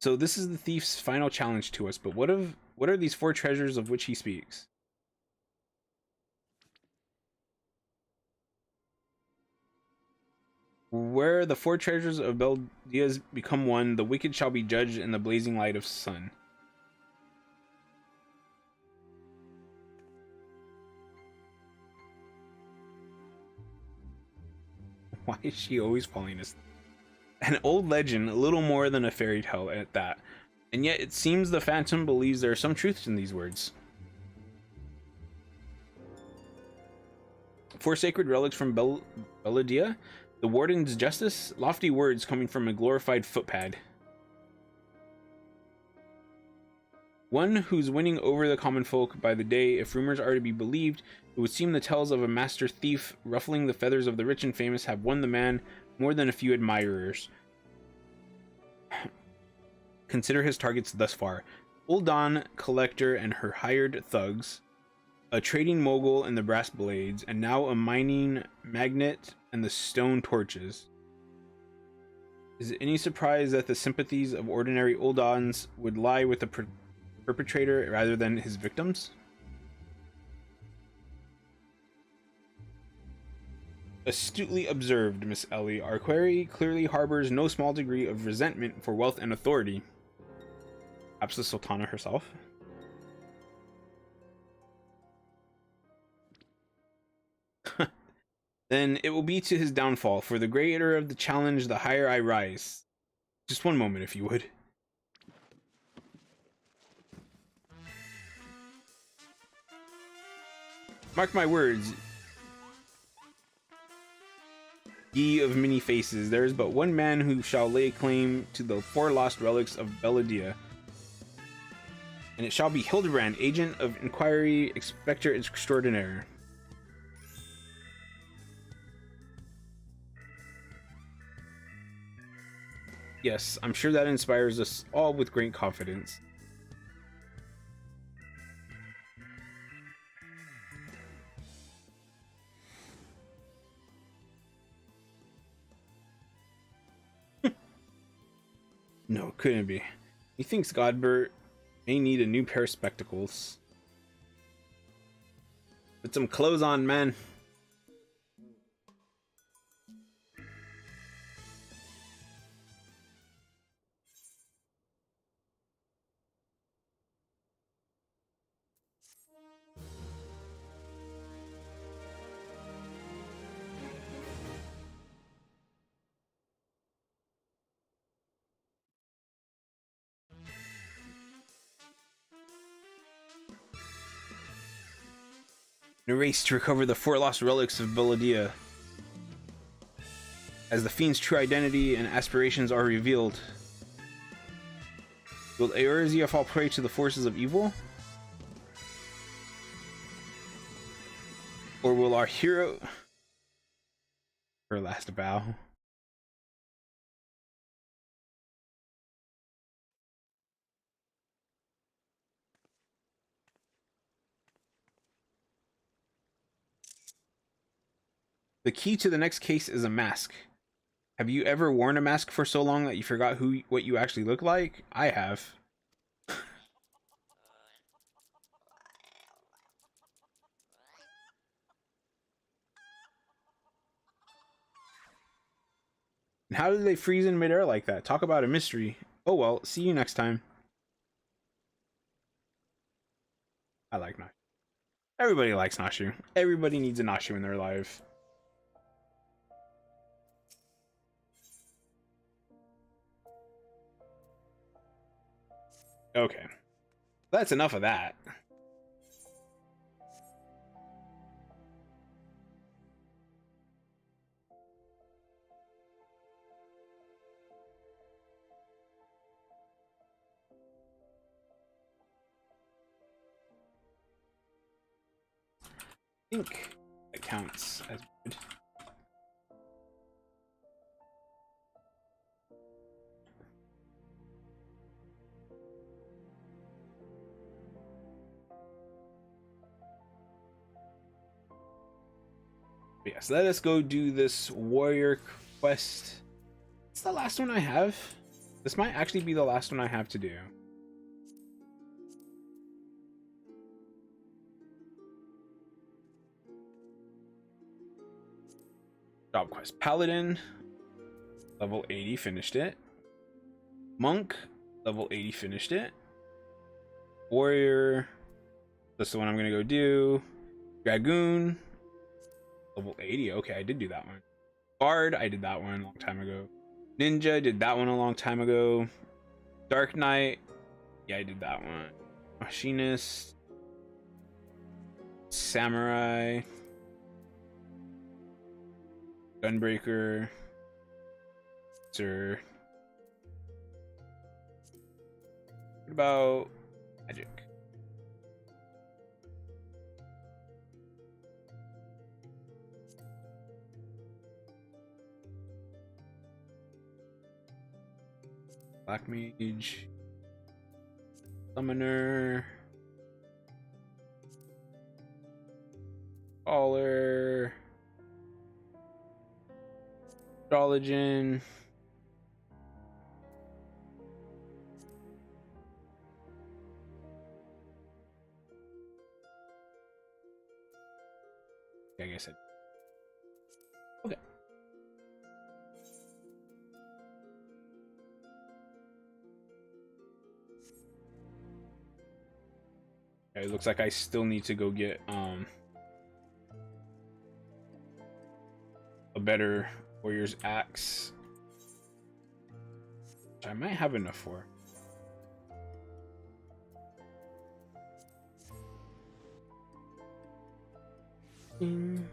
So this is the thief's final challenge to us, but what are these four treasures of which he speaks? Where the four treasures of Beldiaz become one, the wicked shall be judged in the blazing light of sun. Why is she always calling us an old legend, a little more than a fairy tale at that? And yet it seems the Phantom believes there are some truth in these words. 4 sacred relics from Belladia, the Warden's justice, lofty words coming from a glorified footpad. One who's winning over the common folk by the day. If rumors are to be believed, it would seem the tales of a master thief ruffling the feathers of the rich and famous have won the man more than a few admirers. Consider his targets thus far: Old Dawn collector and her hired thugs, a trading mogul and the brass blades, and now a mining magnate and the stone torches. Is it any surprise that the sympathies of ordinary Old Dawns would lie with the perpetrator rather than his victims? Astutely observed, Miss Ellie. Our query clearly harbors no small degree of resentment for wealth and authority. Perhaps the Sultana herself? Then it will be to his downfall, for the greater of the challenge, the higher I rise. Just one moment, if you would. Mark my words, ye of many faces, there is but one man who shall lay claim to the 4 lost relics of Belladia. And it shall be Hildebrand, agent of inquiry, inspector extraordinaire. Yes, I'm sure that inspires us all with great confidence. No, couldn't be. He thinks Godbert may need a new pair of spectacles. Put some clothes on, man. In a race to recover the 4 lost relics of Belladia. As the fiend's true identity and aspirations are revealed, will Eorzea fall prey to the forces of evil? Or will our hero... Her last bow. The key to the next case is a mask. Have you ever worn a mask for so long that you forgot what you actually look like? I have. And how did they freeze in midair like that? Talk about a mystery. Oh well, see you next time. I like Nashu. Everybody likes Nashu. Everybody needs a Nashu in their life. Okay. That's enough of that. I think it counts as good. But yes, let us go do this warrior quest. It's the last one I have. This might actually be the last one I have to do. Job quest. Paladin, level 80, finished it. Monk, level 80, finished it. Warrior, that's the one I'm gonna go do. Dragoon, level 80. Okay, I did do that one. Bard, I did that one a long time ago. Ninja, did that one a long time ago. Dark Knight, yeah, I did that one. Machinist, Samurai, Gunbreaker, Sir. What about Magic? Black Mage, Summoner, Caller, Astrologian. I guess it. Okay. Okay, it looks like I still need to go get a better warrior's axe, which I might have enough for. Dating.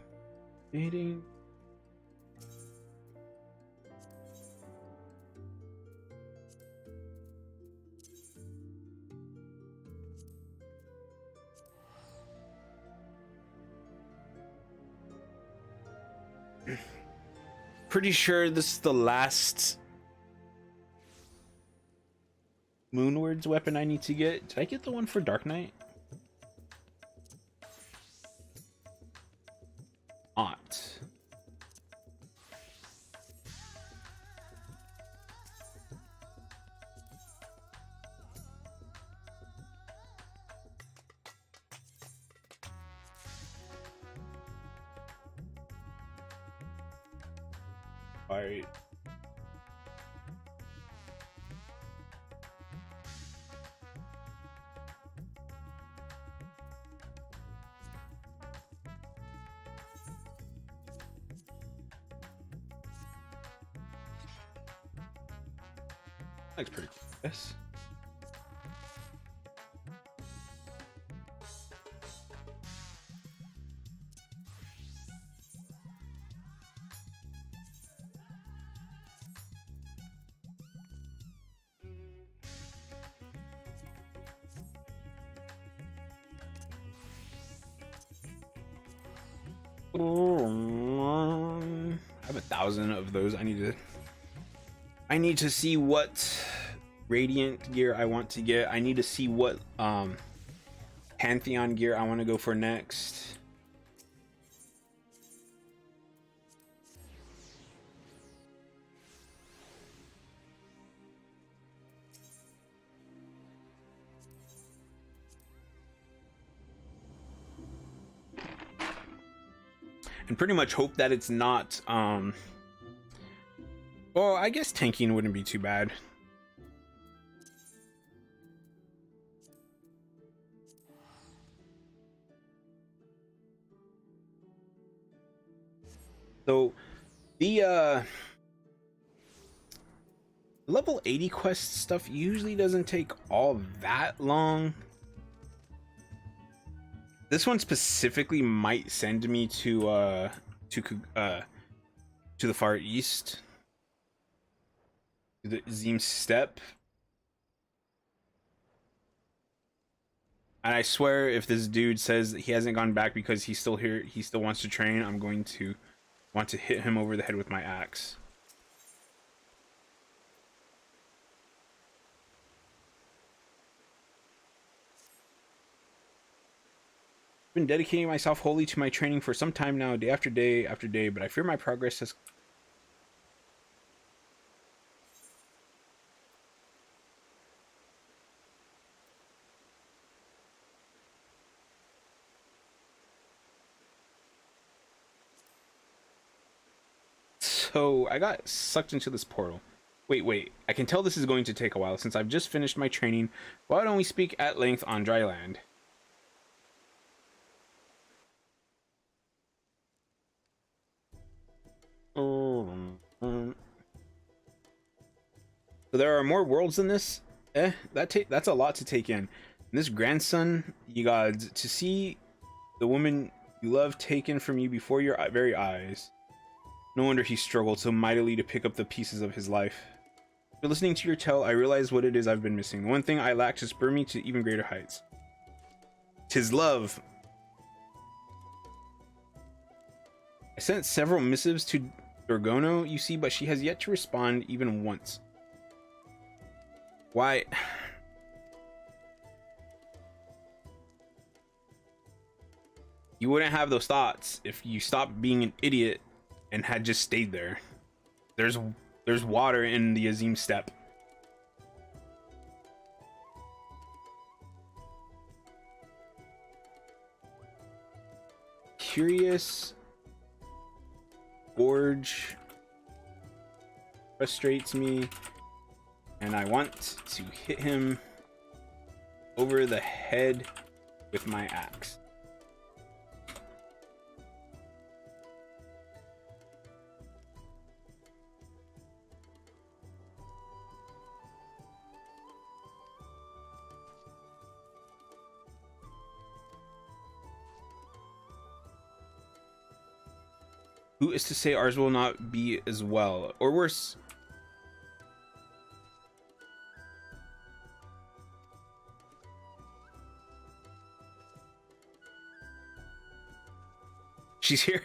Pretty sure this is the last Moonward's weapon I need to get. Did I get the one for Dark Knight? Not. Alright. Looks pretty cool. Yes. I have 1,000 of those. I need to see what Radiant gear I want to get. I need to see what Pantheon gear I want to go for next. And pretty much hope that it's not well, I guess tanking wouldn't be too bad. So the level 80 quest stuff usually doesn't take all that long. This one specifically might send me to the Far East, to the Zim Steppe. And I swear, if this dude says that he hasn't gone back because he's still here, he still wants to train, I'm going to want to hit him over the head with my axe. I've been dedicating myself wholly to my training for some time now, day after day after day, but I fear my progress has... So I got sucked into this portal. Wait, I can tell this is going to take a while since I've just finished my training. Why don't we speak at length on dry land? Oh. So there are more worlds than this. That's a lot to take in. And this grandson, you gods, to see the woman you love taken from you before your very eyes. No wonder he struggled so mightily to pick up the pieces of his life. After listening to your tale, I realize what it is I've been missing. The one thing I lack to spur me to even greater heights. 'Tis love. I sent several missives to Dorgono, you see, but she has yet to respond even once. Why? You wouldn't have those thoughts if you stopped being an idiot and had just stayed there. There's water in the Azim steppe. Curious Gorge frustrates me, and I want to hit him over the head with my axe. Who is to say ours will not be as well, or worse? She's here.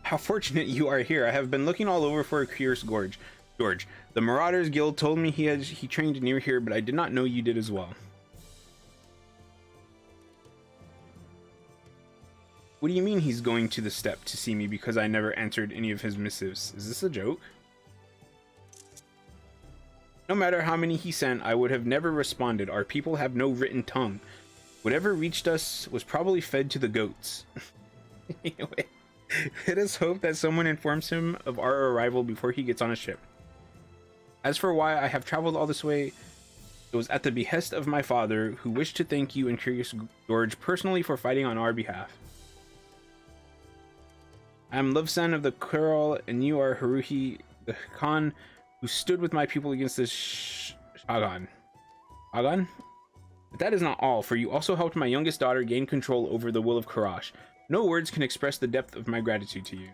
How fortunate you are here. I have been looking all over for a curious gorge. George, the Marauders Guild told me he trained near here, but I did not know you did as well. What do you mean he's going to the steppe to see me because I never answered any of his missives? Is this a joke? No matter how many he sent, I would have never responded. Our people have no written tongue. Whatever reached us was probably fed to the goats. Anyway, let us hope that someone informs him of our arrival before he gets on a ship. As for why I have traveled all this way, it was at the behest of my father, who wished to thank you and Curious George personally for fighting on our behalf. I am Lovesan of the Kuril, and you are Haruhi, the Khan, who stood with my people against this Shagan. Shagan? But that is not all, for you also helped my youngest daughter gain control over the will of Karash. No words can express the depth of my gratitude to you.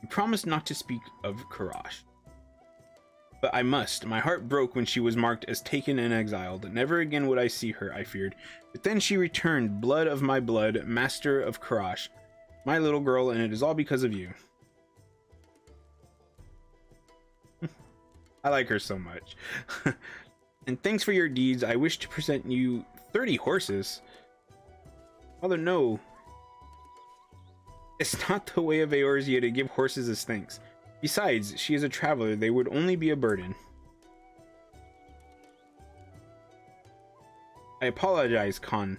You promised not to speak of Karash. But I must. My heart broke when she was marked as taken and exiled. Never again would I see her, I feared. But then she returned, blood of my blood, master of Karash. My little girl, and it is all because of you. I like her so much. And thanks for your deeds. I wish to present you 30 horses. Mother, no. It's not the way of Eorzea to give horses as thanks. Besides, she is a traveler. They would only be a burden. I apologize, Khan.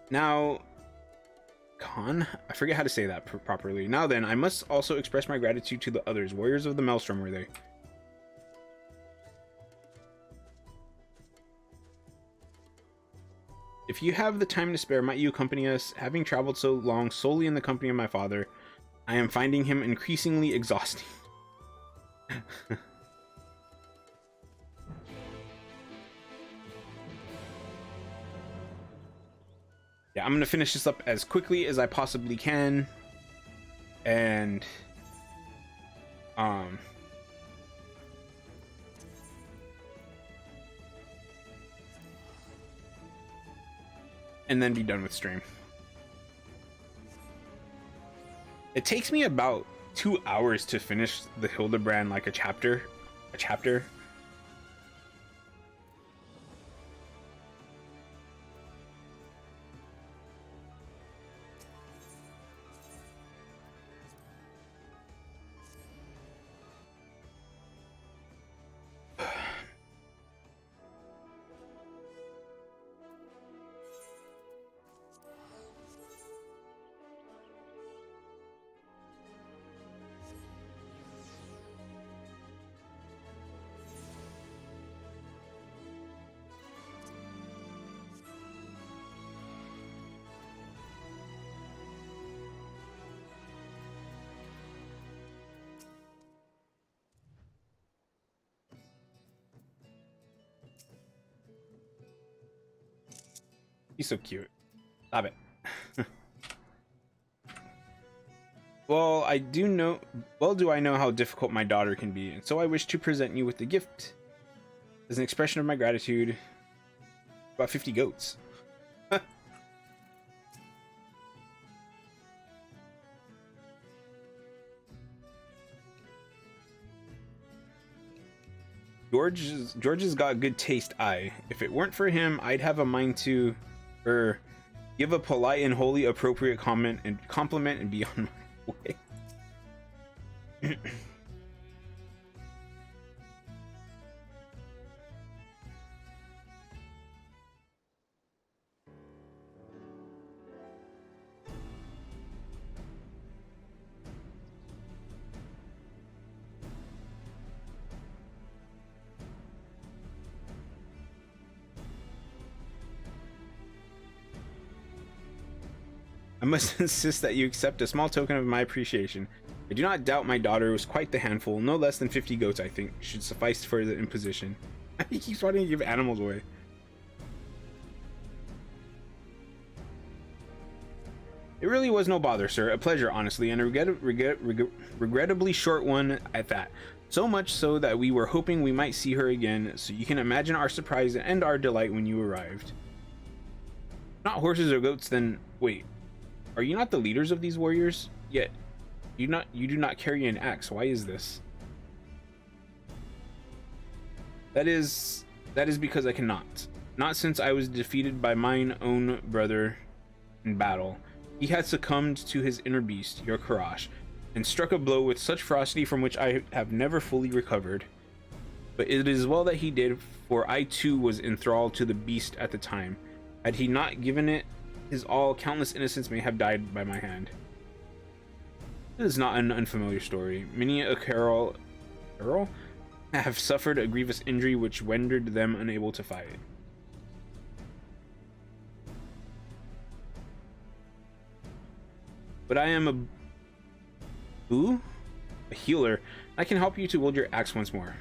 Now... Khan? I forget how to say that properly. Now then, I must also express my gratitude to the others. Warriors of the Maelstrom were they? If you have the time to spare, might you accompany us? Having traveled so long solely in the company of my father, I am finding him increasingly exhausting. Yeah, I'm gonna finish this up as quickly as I possibly can, and then be done with stream. It takes me about 2 hours to finish the Hildebrand, like a chapter. He's so cute. Stop it. Well, I do know. Well, do I know how difficult my daughter can be, and so I wish to present you with the gift as an expression of my gratitude. About 50 goats. George's got good taste. If it weren't for him, I'd have a mind to, give a polite and wholly appropriate compliment and be on my way. I must insist that you accept a small token of my appreciation. I do not doubt my daughter was quite the handful. No less than 50 goats, I think, should suffice for the imposition. He keeps wanting to give animals away. It really was no bother, sir. A pleasure, honestly, and a regrettably short one at that. So much so that we were hoping we might see her again, so you can imagine our surprise and our delight when you arrived. Not horses or goats, then... Wait. Are you not the leaders of these warriors? Yet, you do not carry an axe. Why is this? That is because I cannot. Not since I was defeated by mine own brother in battle. He had succumbed to his inner beast, your Karash, and struck a blow with such ferocity from which I have never fully recovered. But it is well that he did, for I too was enthralled to the beast at the time. Had he not given it his all, countless innocents may have died by my hand. This is not an unfamiliar story. Many a Carol have suffered a grievous injury which rendered them unable to fight. But I am a healer. I can help you to wield your axe once more.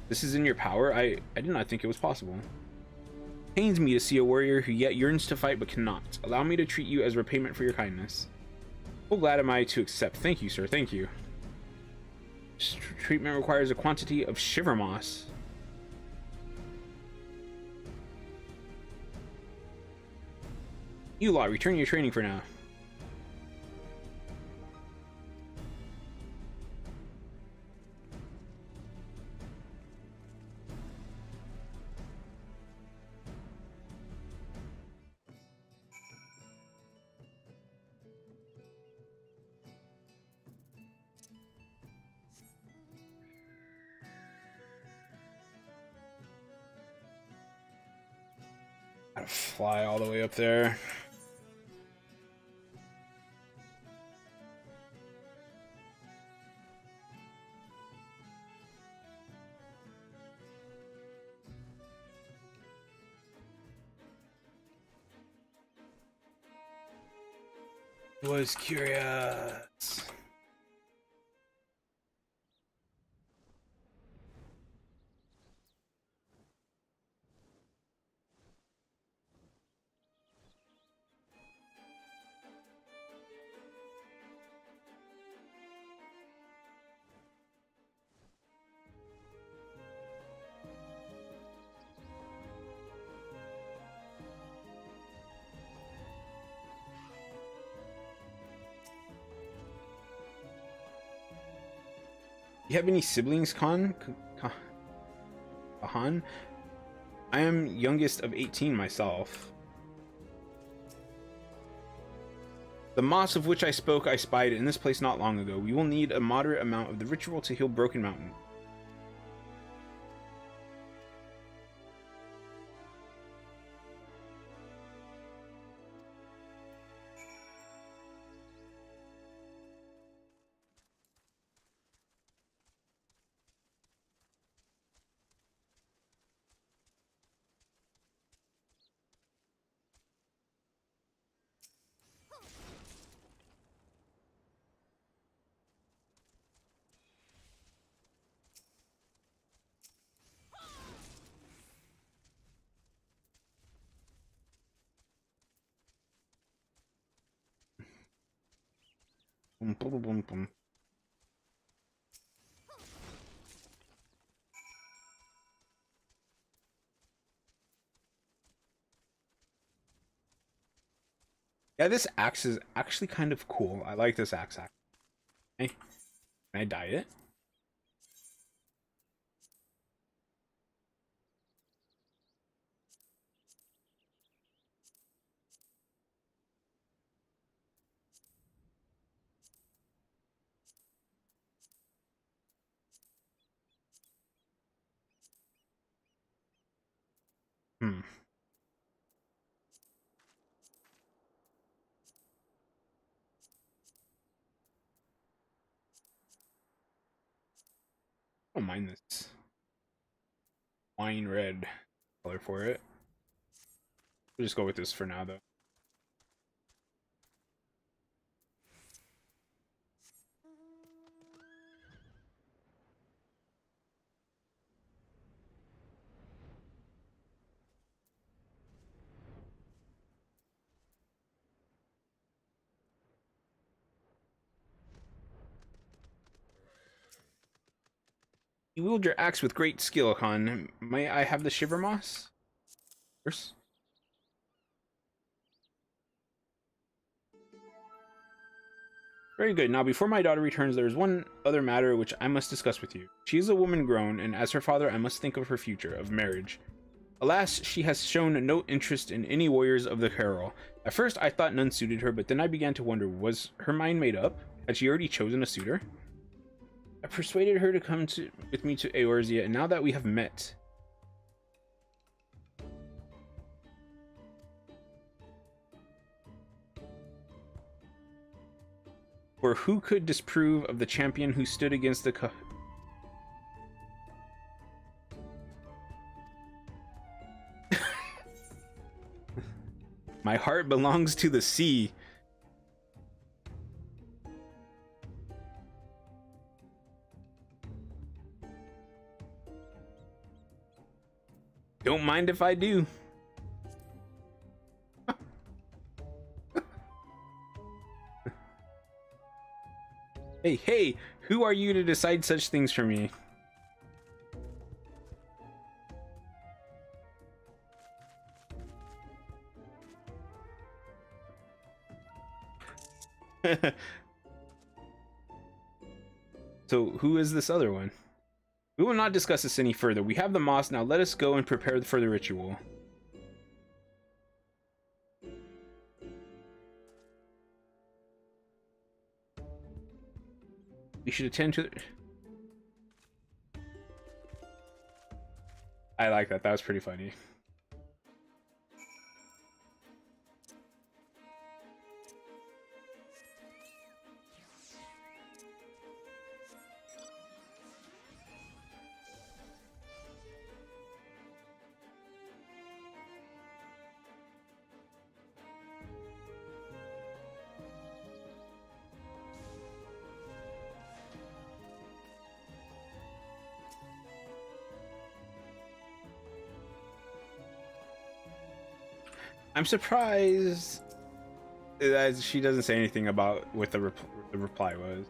This is in your power? I did not think it was possible. It pains me to see a warrior who yet yearns to fight but cannot. Allow me to treat you as repayment for your kindness. So glad am I to accept. Thank you, sir. Thank you. This treatment requires a quantity of shiver moss. You lot, return your training for now. Gotta fly all the way up there. Was curious. You have any siblings, Khan? Kahan? I am youngest of 18 myself. The moss of which I spoke I spied in this place not long ago. We will need a moderate amount of the ritual to heal Broken Mountain. Boom, boom, boom, boom. Yeah, this axe is actually kind of cool. I like this axe. Hey, can I dye it? Hmm. I don't mind this wine red color for it. We'll just go with this for now, though. You wield your axe with great skill, Khan. May I have the shiver moss? First. Very good. Now, before my daughter returns, there is one other matter which I must discuss with you. She is a woman grown, and as her father, I must think of her future, of marriage. Alas, she has shown no interest in any warriors of the Carol. At first, I thought none suited her, but then I began to wonder, was her mind made up? Had she already chosen a suitor? I persuaded her to come with me to Eorzea, and now that we have met... For who could disapprove of the champion who stood against the... My heart belongs to the sea. Don't mind if I do. Hey, hey, who are you to decide such things for me? So, who is this other one? We will not discuss this any further. We have the moss, now let us go and prepare for the ritual. We should attend to... I like that. That was pretty funny. I'm surprised that she doesn't say anything about what the reply was.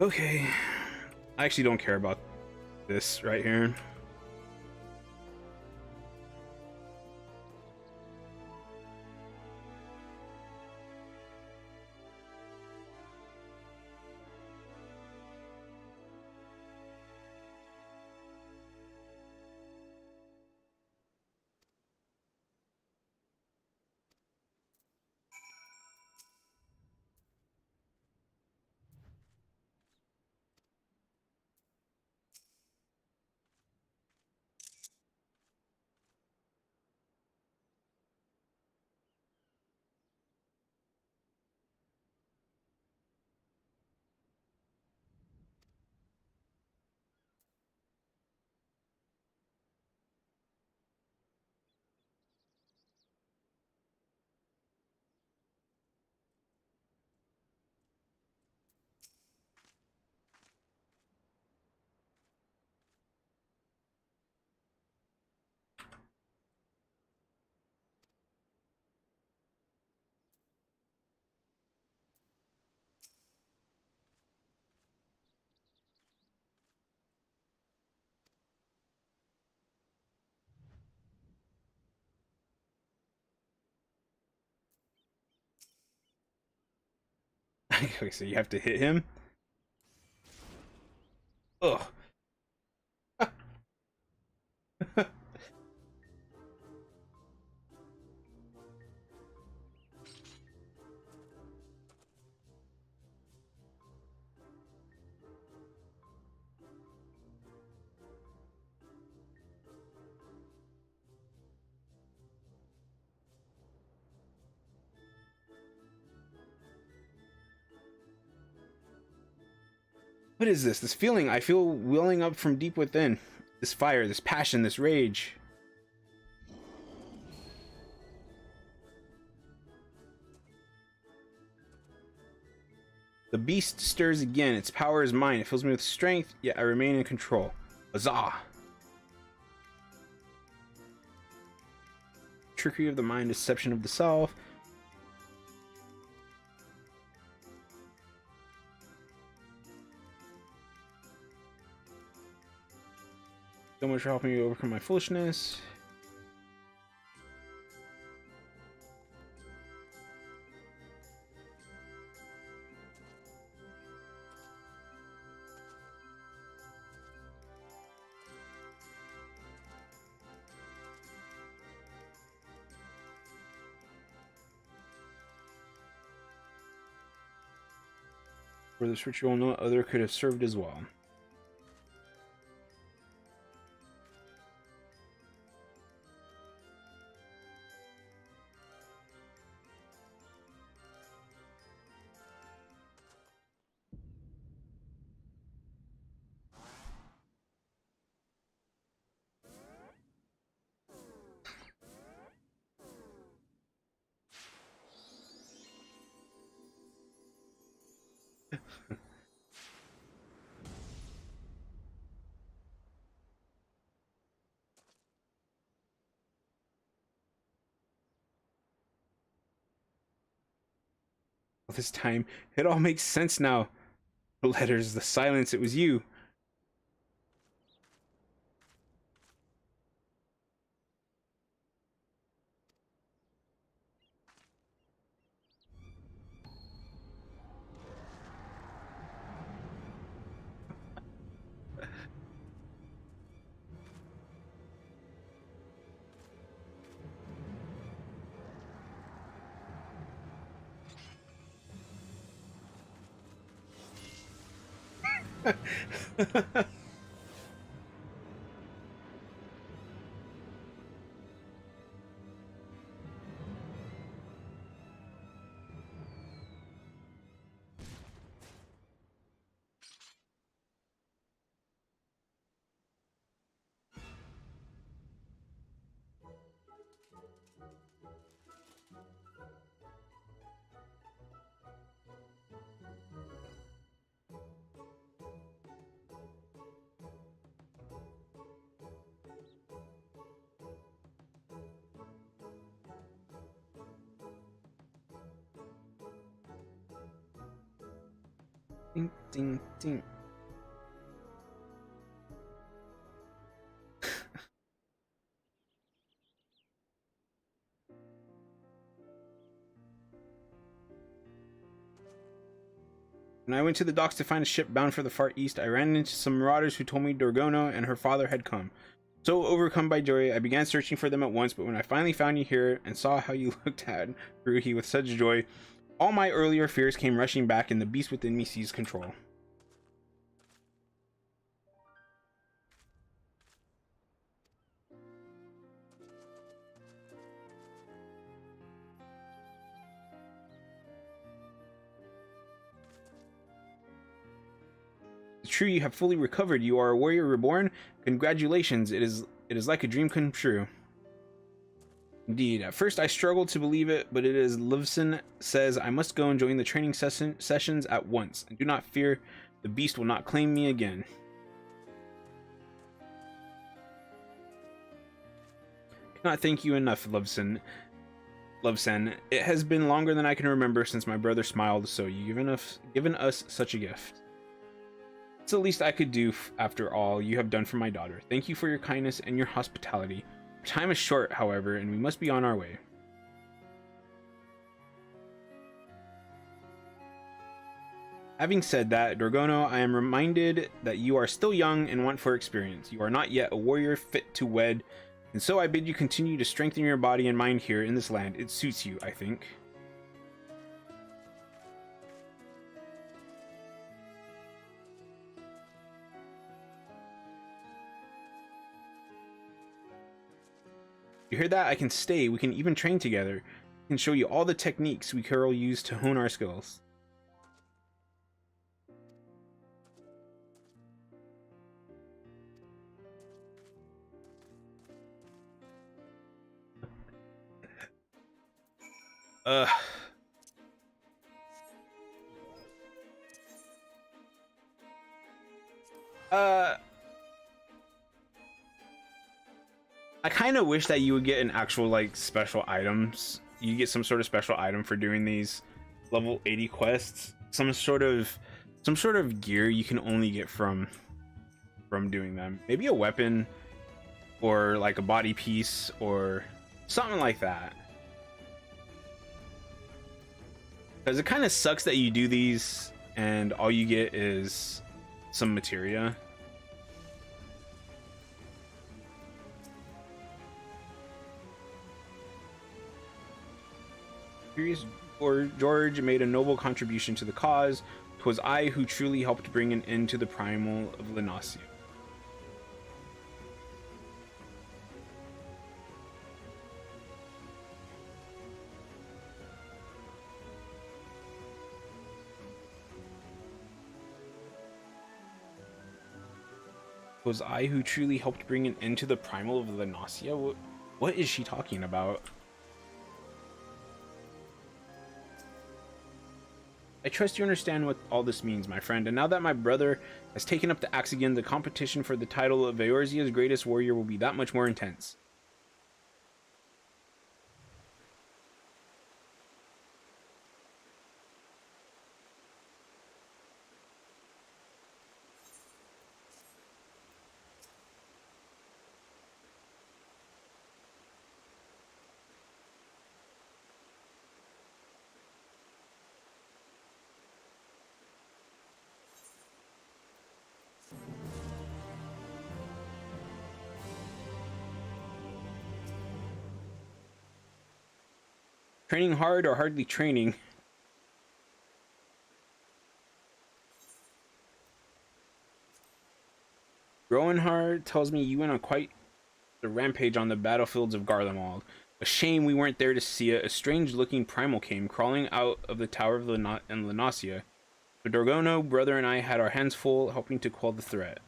Okay. I actually don't care about this right here. Okay, so you have to hit him. Ugh. What is this? This feeling I feel welling up from deep within. This fire, this passion, this rage. The beast stirs again. Its power is mine. It fills me with strength, yet I remain in control. Huzzah! Trickery of the mind, deception of the self. So much for helping me overcome my foolishness. For this ritual, no other could have served as well. This time, it all makes sense now. The letters, the silence, it was you. Ding, ding, ding. When I went to the docks to find a ship bound for the Far East, I ran into some marauders who told me Dorgono and her father had come. So overcome by joy, I began searching for them at once, but when I finally found you here and saw how you looked at Ruhi with such joy, all my earlier fears came rushing back and the beast within me seized control. It's true, you have fully recovered. You are a warrior reborn. Congratulations. It is like a dream come true. Indeed. At first I struggled to believe it, but it is Livson says I must go and join the training sessions at once. And do not fear, the beast will not claim me again. Cannot thank you enough, Lovesen. It has been longer than I can remember since my brother smiled, so you've given us such a gift. It's the least I could do after all you have done for my daughter. Thank you for your kindness and your hospitality. Time is short, however, and we must be on our way. Having said that, Dorgono, I am reminded that you are still young and want for experience. You are not yet a warrior fit to wed, and so I bid you continue to strengthen your body and mind here in this land. It suits you, I think. You hear that? I can stay. We can even train together. I can show you all the techniques we can all use to hone our skills. Uh, I kind of wish that you would get an actual like special items. You get some sort of special item for doing these level 80 quests. Some sort of gear you can only get from doing them. Maybe a weapon or like a body piece or something like that. Because it kind of sucks that you do these and all you get is some materia. George made a noble contribution to the cause. 'Twas I who truly helped bring an end to the primal of Linasia. Was I who truly helped bring an end to the primal of Linasia? What is she talking about? I trust you understand what all this means, my friend, and now that my brother has taken up the axe again, the competition for the title of Eorzea's greatest warrior will be that much more intense. Training hard or hardly training? Rowanhard tells me you went on quite the rampage on the battlefields of Garlemald. A shame we weren't there to see it. A strange-looking primal came crawling out of the Tower of Linasia. The Dorgono brother and I had our hands full helping to quell the threat.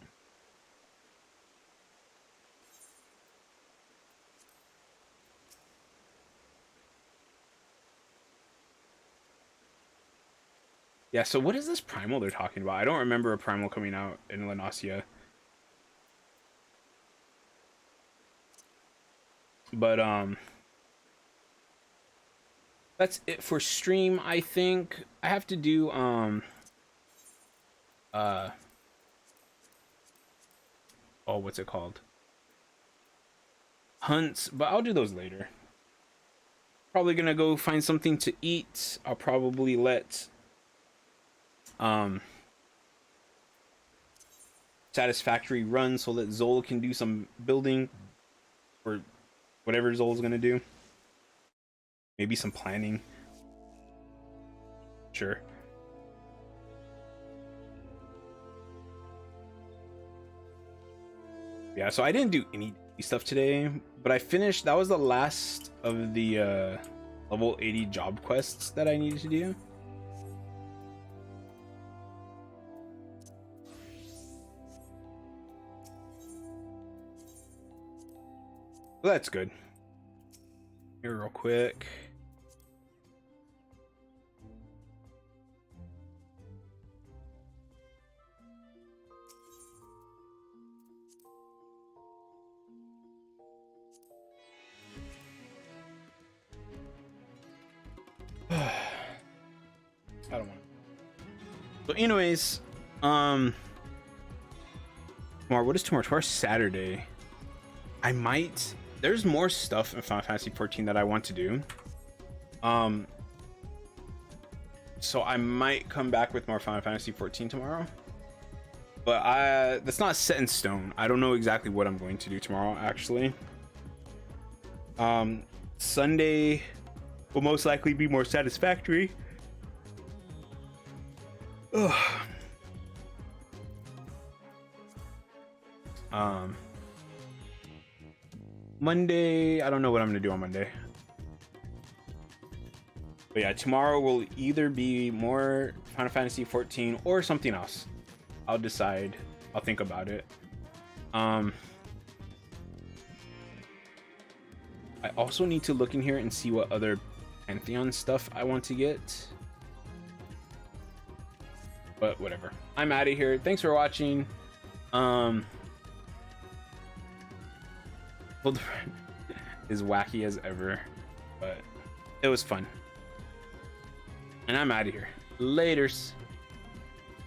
Yeah, so what is this primal they're talking about? I don't remember a primal coming out in Linasia. But, that's it for stream, I think. I have to do, oh, what's it called? Hunts, but I'll do those later. Probably gonna go find something to eat. I'll probably let Satisfactory run so that Zol can do some building or whatever Zol's gonna do. Maybe some planning. Sure. Yeah, so I didn't do any stuff today, but I finished. That was the last of the level 80 job quests that I needed to do. Well, that's good. Here real quick. I don't want to. So anyways, tomorrow, what is tomorrow? Tomorrow's Saturday. I might, there's more stuff in Final Fantasy 14 that I want to do. So I might come back with more Final Fantasy 14 tomorrow. But that's not set in stone. I don't know exactly what I'm going to do tomorrow, actually. Sunday will most likely be more satisfactory. Ugh. Monday, I don't know what I'm gonna do on Monday. But yeah, tomorrow will either be more Final Fantasy 14 or something else. I'll decide. I'll think about it. I also need to look in here and see what other Pantheon stuff I want to get. But whatever. I'm out of here. Thanks for watching. Is wacky as ever, but it was fun. And I'm out of here. Laters.